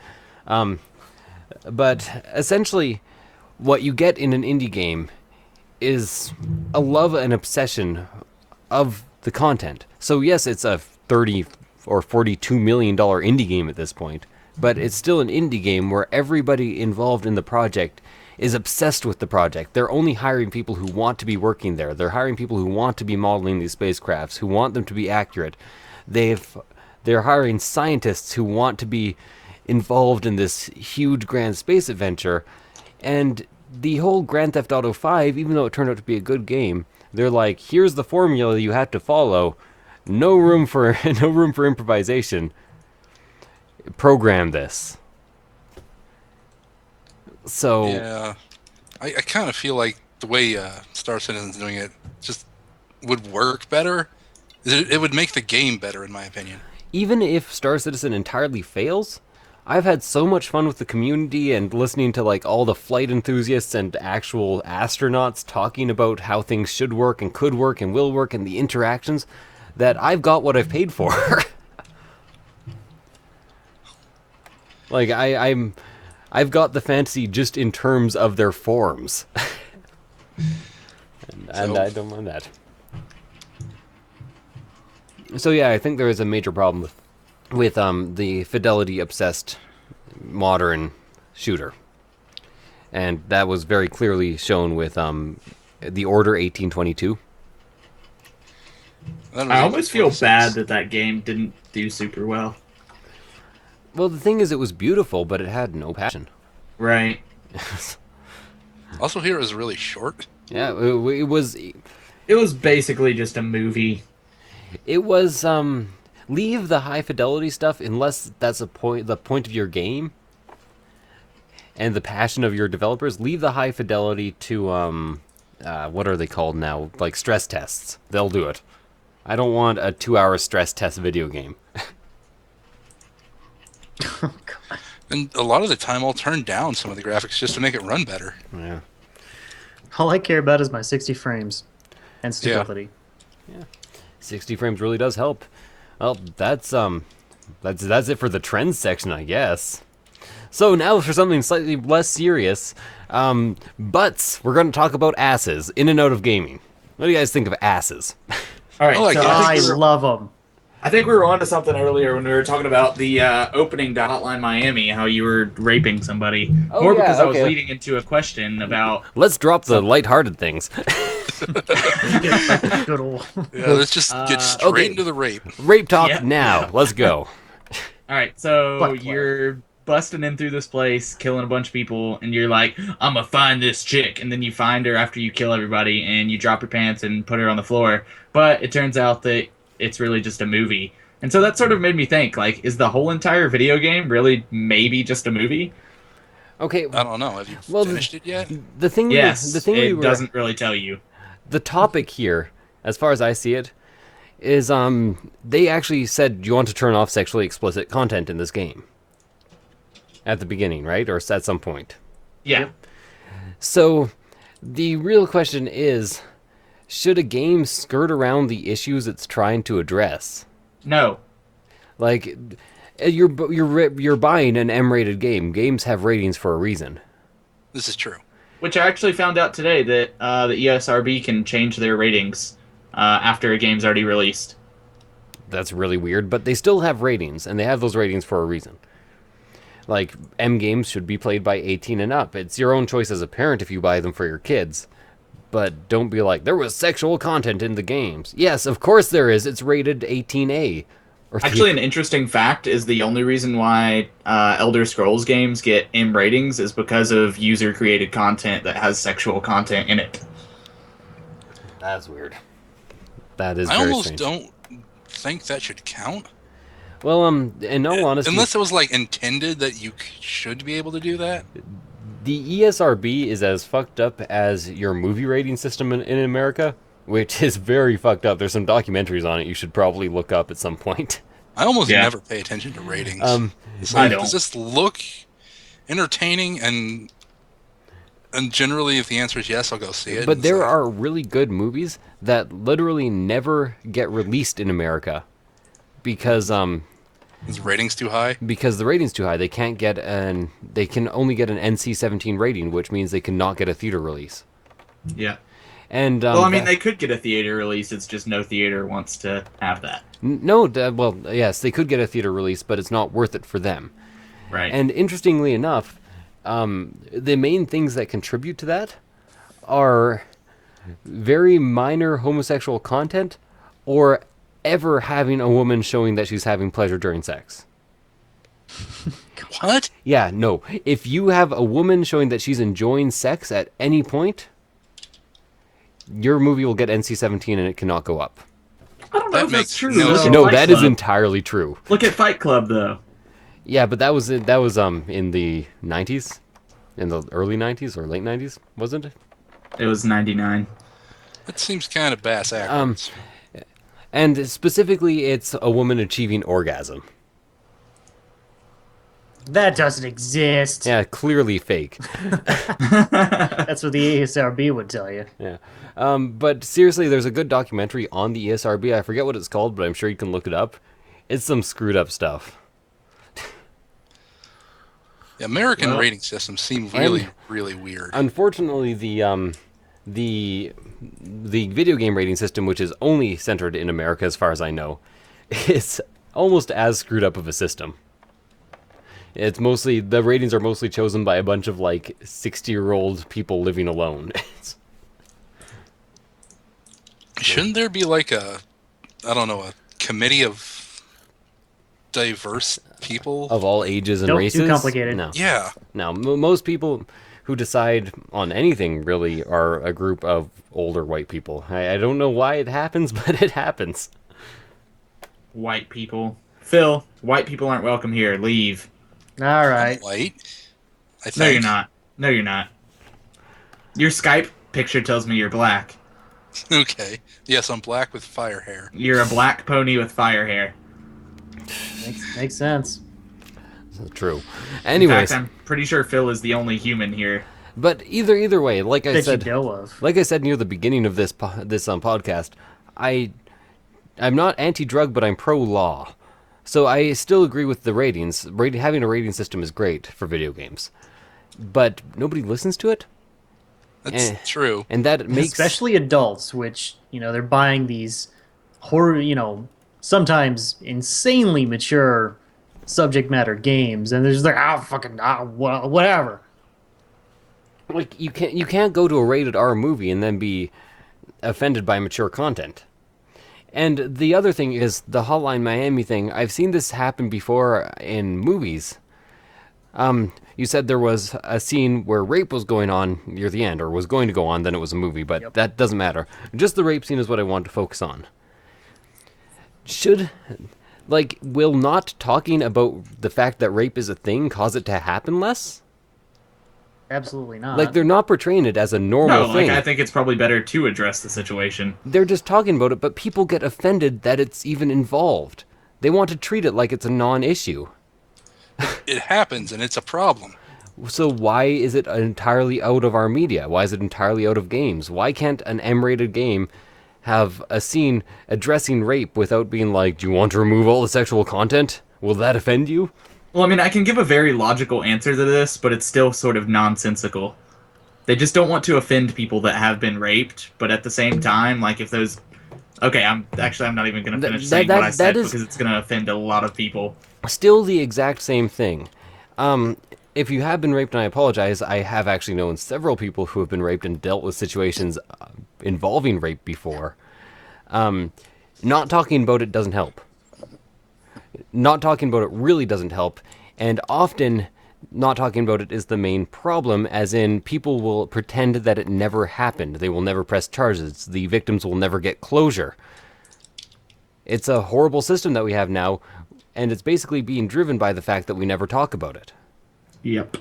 But essentially, what you get in an indie game is a love and obsession of the content. So yes, it's a 30 or $42 million indie game at this point, but it's still an indie game where everybody involved in the project is obsessed with the project. They're only hiring people who want to be working there. They're hiring people who want to be modeling these spacecrafts, who want them to be accurate. They're hiring scientists who want to be involved in this huge grand space adventure. And the whole Grand Theft Auto 5, even though it turned out to be a good game, they're like, here's the formula you have to follow. No room for improvisation. Program this. So Yeah. I kind of feel like the way Star Citizen's doing it just would work better. It would make the game better, in my opinion. even if Star Citizen entirely fails, I've had so much fun with the community and listening to like all the flight enthusiasts and actual astronauts talking about how things should work and could work and will work and the interactions that I've got what I've paid for. Like I've got the fantasy just in terms of their forms. and I don't mind that. So yeah, I think there is a major problem with the fidelity obsessed modern shooter, and that was very clearly shown with the Order 1822. I almost feel bad that game didn't do super well. Well, the thing is, it was beautiful, but it had no passion. Right. Also, here it was really short. Yeah, it was. It was basically just a movie. It was leave the high fidelity stuff unless that's the point of your game and the passion of your developers. Leave the high fidelity to what are they called now? Like stress tests. They'll do it. I don't want a 2-hour stress test video game. Oh, God. And a lot of the time, I'll turn down some of the graphics just to make it run better. Yeah. All I care about is my 60 frames and stability. 60 frames really does help. Well, that's it for the trends section, I guess. So now for something slightly less serious, butts. We're going to talk about asses in and out of gaming. What do you guys think of asses? All right, Oh, I so guess. I love them. I think we were onto something earlier when we were talking about the opening to Hotline Miami, how you were raping somebody. Oh, More yeah, because I was okay. leading into a question about. Let's drop the lighthearted things. Good old. Yeah, let's just get straight okay. into the rape. Rape talk Yeah. now. Let's go. All right, so Black flag. you're busting in through this place, killing a bunch of people, and you're like, "I'm gonna find this chick," and then you find her after you kill everybody, and you drop your pants and put her on the floor. But it turns out that it's really just a movie, and so that sort of made me think: like, is the whole entire video game really maybe just a movie? Okay. I don't know. Have you Well, finished it yet? The thing. Yes, The thing we it were. doesn't really tell you. The topic here, as far as I see it, is they actually said you want to turn off sexually explicit content in this game. At the beginning, right? Or at some point. Yeah. So, the real question is, should a game skirt around the issues it's trying to address? No. Like, you're buying an M-rated game. Games have ratings for a reason. This is true. Which I actually found out today that the ESRB can change their ratings after a game's already released. That's really weird, but they still have ratings, and they have those ratings for a reason. Like, M games should be played by 18 and up. It's your own choice as a parent if you buy them for your kids. But don't be like, there was sexual content in the games. Yes, of course there is. It's rated 18A. Or Actually, an interesting fact is the only reason why Elder Scrolls games get M ratings is because of user-created content that has sexual content in it. That's weird. That is I very almost strange. don't think that should count. Well, in all honesty, Unless it was like intended that you should be able to do that. the ESRB is as fucked up as your movie rating system in America, which is very fucked up. There's some documentaries on it you should probably look up at some point. I almost Yeah. never pay attention to ratings. It's I like, don't. does this look entertaining? And generally, if the answer is yes, I'll go see it. But It's there like, are really good movies that literally never get released in America because is ratings too high? the rating's too high. They can only get an NC-17 rating, which means they cannot get a theater release. Yeah. And Well, I mean, they could get a theater release. It's just no theater wants to have that. well, yes, they could get a theater release, but it's not worth it for them. Right. And interestingly enough, the main things that contribute to that are very minor homosexual content or ever having a woman showing that she's having pleasure during sex. What? Yeah, no. If you have a woman showing that she's enjoying sex at any point, your movie will get NC-17 and it cannot go up. I don't know That if makes that's true. no Look sense. at No, Fight that is Club. entirely true. Look at Fight Club, though. Yeah, but that was in the 90s, in the early 90s or late 90s, wasn't it? It was 99. That seems kind of bass backwards. And specifically, it's a woman achieving orgasm. That doesn't exist. Yeah, clearly fake. That's what the ASRB would tell you. Yeah. But seriously, there's a good documentary on the ESRB. I forget what it's called, but I'm sure you can look it up. It's some screwed up stuff. The American Well, rating systems seem really, really weird. Unfortunately, the video game rating system, which is only centered in America, as far as I know, is almost as screwed up of a system. It's mostly the ratings are mostly chosen by a bunch of like 60-year-old people living alone. Shouldn't there be like a committee of diverse people? Of all ages and Nope, too races. complicated. No, Yeah. no. Most people who decide on anything really are a group of older white people. I don't know why it happens, but it happens. White people. Phil, white people aren't welcome here. Leave. All right. White? I think. No, you're not. No, you're not. Your Skype picture tells me you're black. Okay. Yes, I'm black with fire hair. You're a black pony with fire hair. Makes sense. True. In Anyways, fact, I'm pretty sure Phil is the only human here. but either way, like I That said, you know of. like I said near the beginning of this podcast, I'm not anti-drug, but I'm pro-law. So I still agree with the ratings. Having a rating system is great for video games, but nobody listens to it, That's true. and that makes Especially adults, which, they're buying these horror, sometimes insanely mature subject matter games, and they're just like, whatever. like you can't go to a rated R movie and then be offended by mature content. And the other thing is the Hotline Miami thing. I've seen this happen before in movies. You said there was a scene where rape was going on near the end, or was going to go on, then it was a movie, but that doesn't matter. Just the rape scene is what I want to focus on. Will not talking about the fact that rape is a thing cause it to happen less? Absolutely not. Like, they're not portraying it as a normal No, thing. I think it's probably better to address the situation. They're just talking about it, but people get offended that it's even involved. They want to treat it like it's a non-issue. It happens, and it's a problem. So why is it entirely out of our media? Why is it entirely out of games? Why can't an M-rated game have a scene addressing rape without being like, do you want to remove all the sexual content? Will that offend you? Well, I mean, I can give a very logical answer to this, but it's still sort of nonsensical. They just don't want to offend people that have been raped, but at the same time, like, if those... Okay, I'm not even going to finish saying what I said, because it's going to offend a lot of people. Still the exact same thing. If you have been raped, and I apologize, I have actually known several people who have been raped and dealt with situations involving rape before. Not talking about it doesn't help. Not talking about it really doesn't help, and often not talking about it is the main problem, as in people will pretend that it never happened. They will never press charges. The victims will never get closure. It's a horrible system that we have now, And it's basically being driven by the fact that we never talk about it. Yep.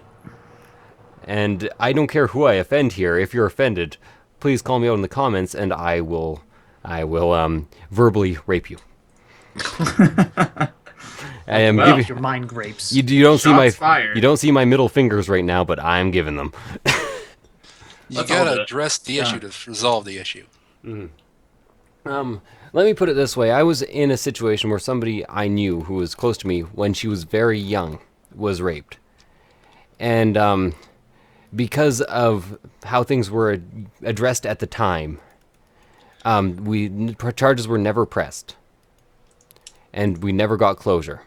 And I don't care who I offend here. If you're offended, please call me out in the comments, and I will verbally rape you. I am Well, giving Your mind grapes. you don't see my Shots fired. you don't see my middle fingers right now, but I'm giving them. You Let's all do gotta it. address the issue to resolve the issue. Let me put it this way: I was in a situation where somebody I knew who was close to me when she was very young was raped, and because of how things were addressed at the time, charges were never pressed, and we never got closure,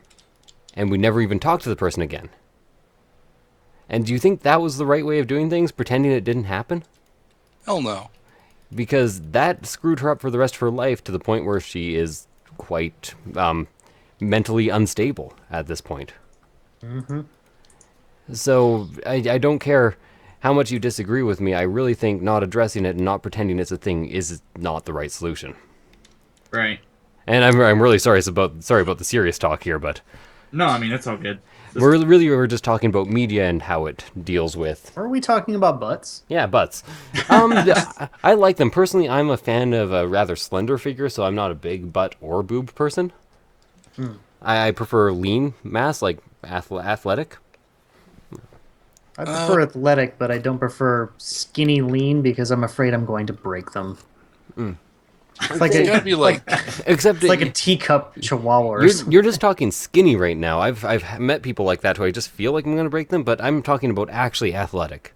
and we never even talked to the person again. And do you think that was the right way of doing things, pretending it didn't happen? Hell no. Because that screwed her up for the rest of her life to the point where she is quite mentally unstable at this point. Mm-hmm. So I don't care how much you disagree with me. I really think not addressing it and not pretending it's a thing is not the right solution. Right. And I'm really sorry about the serious talk here, but No, I mean, it's all good. we're just talking about media and how it deals with. Are we talking about butts? Yeah, butts. I like them. Personally, I'm a fan of a rather slender figure, so I'm not a big butt or boob person. I prefer lean mass, like athletic. I prefer athletic, but I don't prefer skinny lean because I'm afraid I'm going to break them. It's like It's gotta be like, Except it's like a teacup chihuahua or something. you're just talking skinny right now. I've met people like that who I just feel like I'm going to break them, but I'm talking about actually athletic.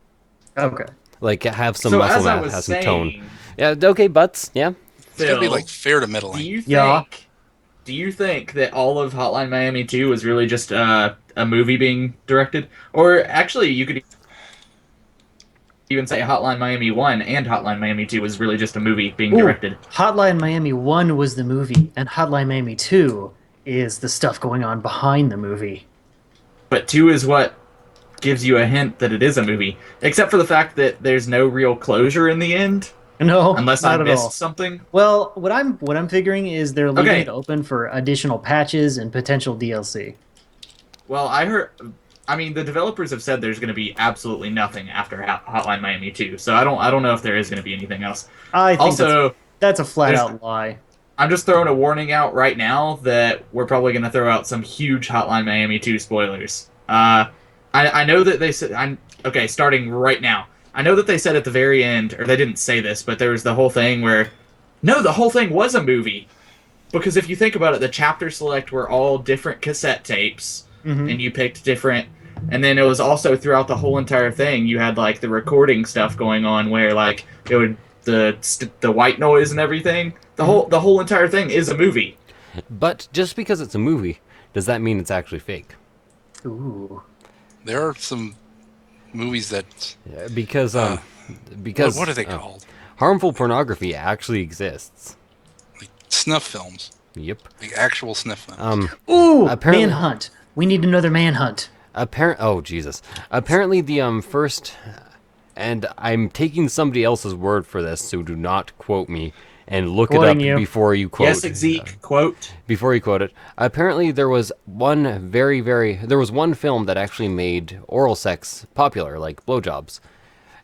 Okay. Like have some So muscle as I mass, was have some tone. saying, Yeah, okay, butts. Yeah. it's gotta be Phil, like fair to do middling. you think? Yeah. Do you think that all of Hotline Miami 2 was really just a movie being directed, or actually, you could even say Hotline Miami 1 and Hotline Miami 2 was really just a movie being Ooh, directed? Hotline Miami 1 was the movie, and Hotline Miami 2 is the stuff going on behind the movie. But 2 is what gives you a hint that it is a movie, except for the fact that there's no real closure in the end, No, unless I not at missed all. something. Well, what I'm figuring is they're leaving Okay. it open for additional patches and potential DLC. Well, I mean, the developers have said there's going to be absolutely nothing after Hotline Miami 2, so I don't know if there is going to be anything else. I think Also, that's a flat there's- out lie. I'm just throwing a warning out right now that we're probably going to throw out some huge Hotline Miami 2 spoilers. I know that they said okay, starting right now. I know that they said at the very end, or they didn't say this, but there was the whole thing where no, the whole thing was a movie. Because if you think about it, the chapter select were all different cassette tapes, and you picked different. And then it was also throughout the whole entire thing, you had like the recording stuff going on where like it would the white noise and everything. The whole entire thing is a movie. But just because it's a movie, does that mean it's actually fake? Ooh. There are some movies that Because what are they oh, called? harmful pornography actually exists. Like snuff films, Yep. like actual snuff films. Ooh, Apparently- Manhunt. We need another Manhunt. Oh Jesus! Apparently the first, and I'm taking somebody else's word for this, so do not quote me and look Quoting it up you. before you quote. Yes, Zeke, quote. Before you quote it, apparently there was one there was one film that actually made oral sex popular, like blowjobs,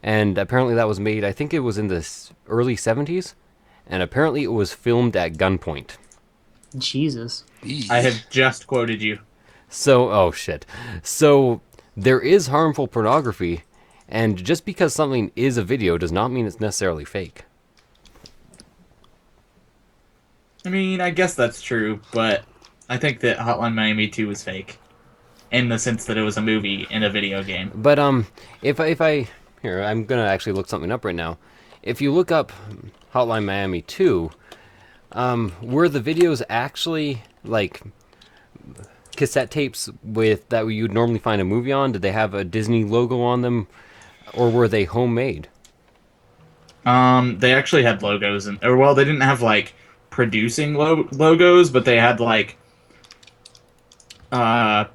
and apparently that was made. I think it was in the early '70s, and apparently it was filmed at gunpoint. Jesus. Eee. I have just quoted you. So, oh shit. So, there is harmful pornography, and just because something is a video does not mean it's necessarily fake. I mean, I guess that's true, but I think that Hotline Miami 2 was fake. In the sense that it was a movie in a video game. But, if I here, I'm gonna actually look something up right now. If you look up Hotline Miami 2, were the videos actually, like, cassette tapes with that you'd normally find a movie on? Did they have a Disney logo on them, or were they homemade? They actually had logos, or well, they didn't have, like, producing logos, but they had, like, the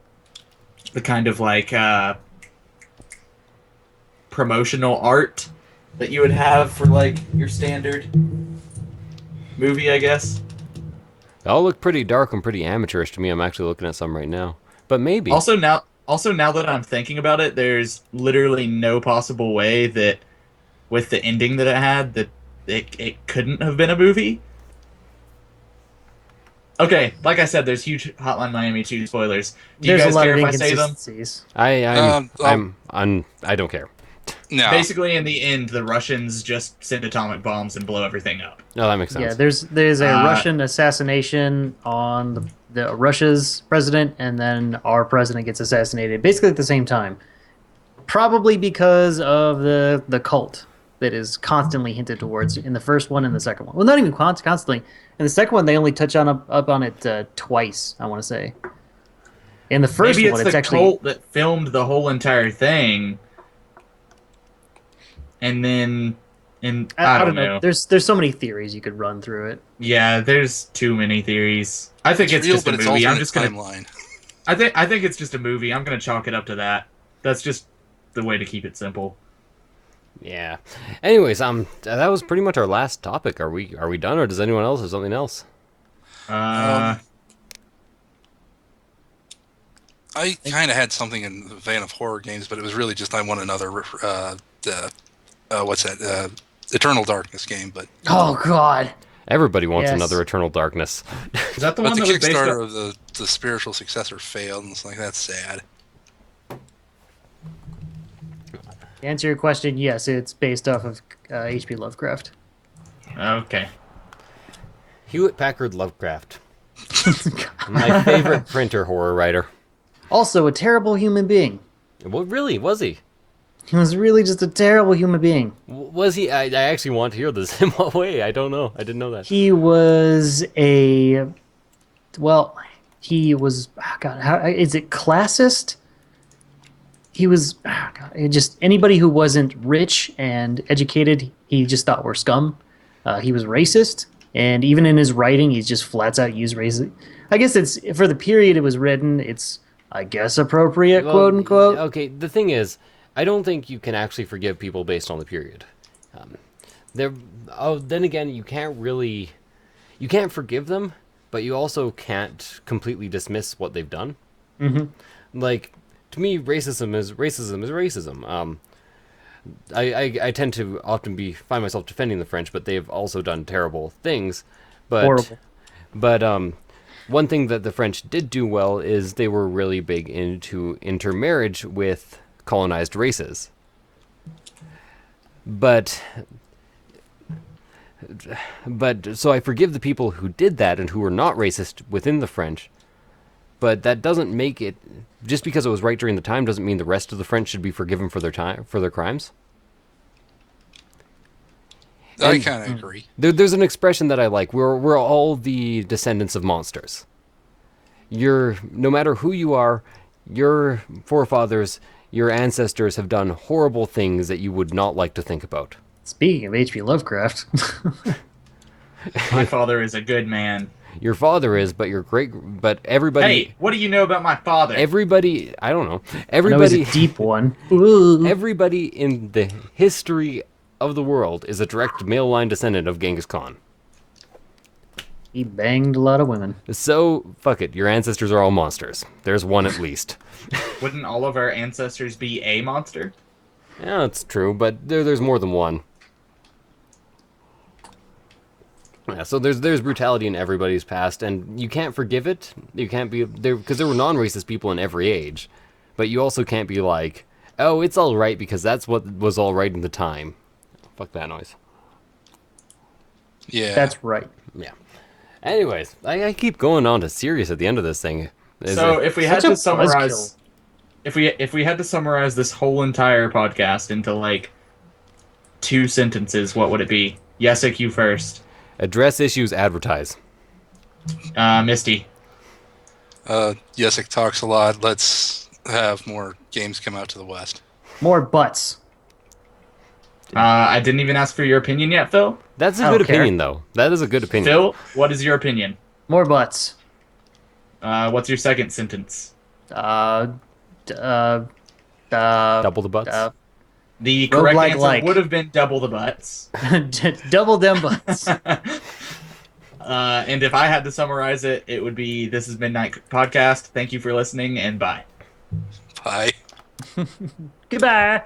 kind of, like, promotional art that you would have for, like, your standard movie, I guess. They all look pretty dark and pretty amateurish to me. I'm actually looking at some right now. But maybe. Also now that I'm thinking about it, there's literally no possible way that with the ending that it had that it couldn't have been a movie. Okay, like I said, there's huge Hotline Miami 2 spoilers. Do you There's a guys lot care of if I say them? inconsistencies. I don't care. No. Basically, in the end, the Russians just send atomic bombs and blow everything up. No, that makes sense. Yeah, there's a Russian assassination on the Russia's president, and then our president gets assassinated basically at the same time. Probably because of the cult that is constantly hinted towards in the first one and the second one. Well, not even constantly. In the second one, they only touch on up on it twice, I want to say. In the first Maybe one, it's it's the actually cult that filmed the whole entire thing, and then I don't know. There's so many theories you could run through it. Yeah, there's too many theories. I think it's real, just a but it's movie. I'm alternate just gonna. timeline. I think it's just a movie. I'm gonna chalk it up to that. That's just the way to keep it simple. Yeah. Anyways, that was pretty much our last topic. Are we done, or does anyone else have something else? I kind of had something in the vein of horror games, but it was really just I want another what's that? Eternal Darkness game, but Oh God! Everybody wants Yes. another Eternal Darkness. Is that the but one the that was based Kickstarter on? of the spiritual successor failed, and it's like that's sad. To answer your question, yes, it's based off of H.P. Lovecraft. Okay. Hewitt Packard Lovecraft. My favorite printer horror writer. Also, a terrible human being. Well, really, was he? He was really just a terrible human being. Was he? I actually want to hear this. In what way? I don't know. I didn't know that. He was a, well, he was, God, how is it classist? He was, God, just anybody who wasn't rich and educated, he just thought were scum. He was racist, and even in his writing, he's just flat out used racist. I guess it's, for the period it was written, it's, I guess, appropriate, Well, quote unquote. Okay, the thing is, I don't think you can actually forgive people based on the period. Then again, you can't forgive them, but you also can't completely dismiss what they've done. Mm-hmm. Like, to me, racism is racism. I tend to often find myself defending the French, but they've also done terrible things. Horrible. But one thing that the French did do well is they were really big into intermarriage with colonized races. But so I forgive the people who did that and who were not racist within the French. But that doesn't make it, just because it was right during the time doesn't mean the rest of the French should be forgiven for their crimes. I kind of agree. There's an expression that I like. We're all the descendants of monsters. No matter who you are, your forefathers, your ancestors have done horrible things that you would not like to think about. Speaking of H.P. Lovecraft, My father is a good man. Your father is, but everybody. Hey, what do you know about my father? Everybody, I don't know. I know he's Everybody, a deep one. Ooh. everybody in the history of the world is a direct male line descendant of Genghis Khan. He banged a lot of women. So, fuck it. Your ancestors are all monsters. There's one at least. Wouldn't all of our ancestors be a monster? Yeah, that's true, but there's more than one. Yeah, so there's brutality in everybody's past, and you can't forgive it. You can't be there because there were non-racist people in every age, but you also can't be like, oh, it's all right because that's what was all right in the time. Fuck that noise. Yeah, That's right. Yeah. Anyways, I keep going on to serious at the end of this thing. So if we had Such a to summarize, buzzkill. if we had to summarize this whole entire podcast into like 2 sentences, what would it be? Yesik, you first. Address issues, advertise. Misty. Yesik talks a lot. Let's have more games come out to the West. More butts. I didn't even ask for your opinion yet, Phil. That's a I good don't care. opinion, though. That is a good opinion. Phil, what is your opinion? More butts. What's your second sentence? Double the butts. The correct Roguelike answer like. would have been double the butts. Double them butts. And if I had to summarize it, it would be: this is Midnight Podcast. Thank you for listening, and bye. Bye. Goodbye.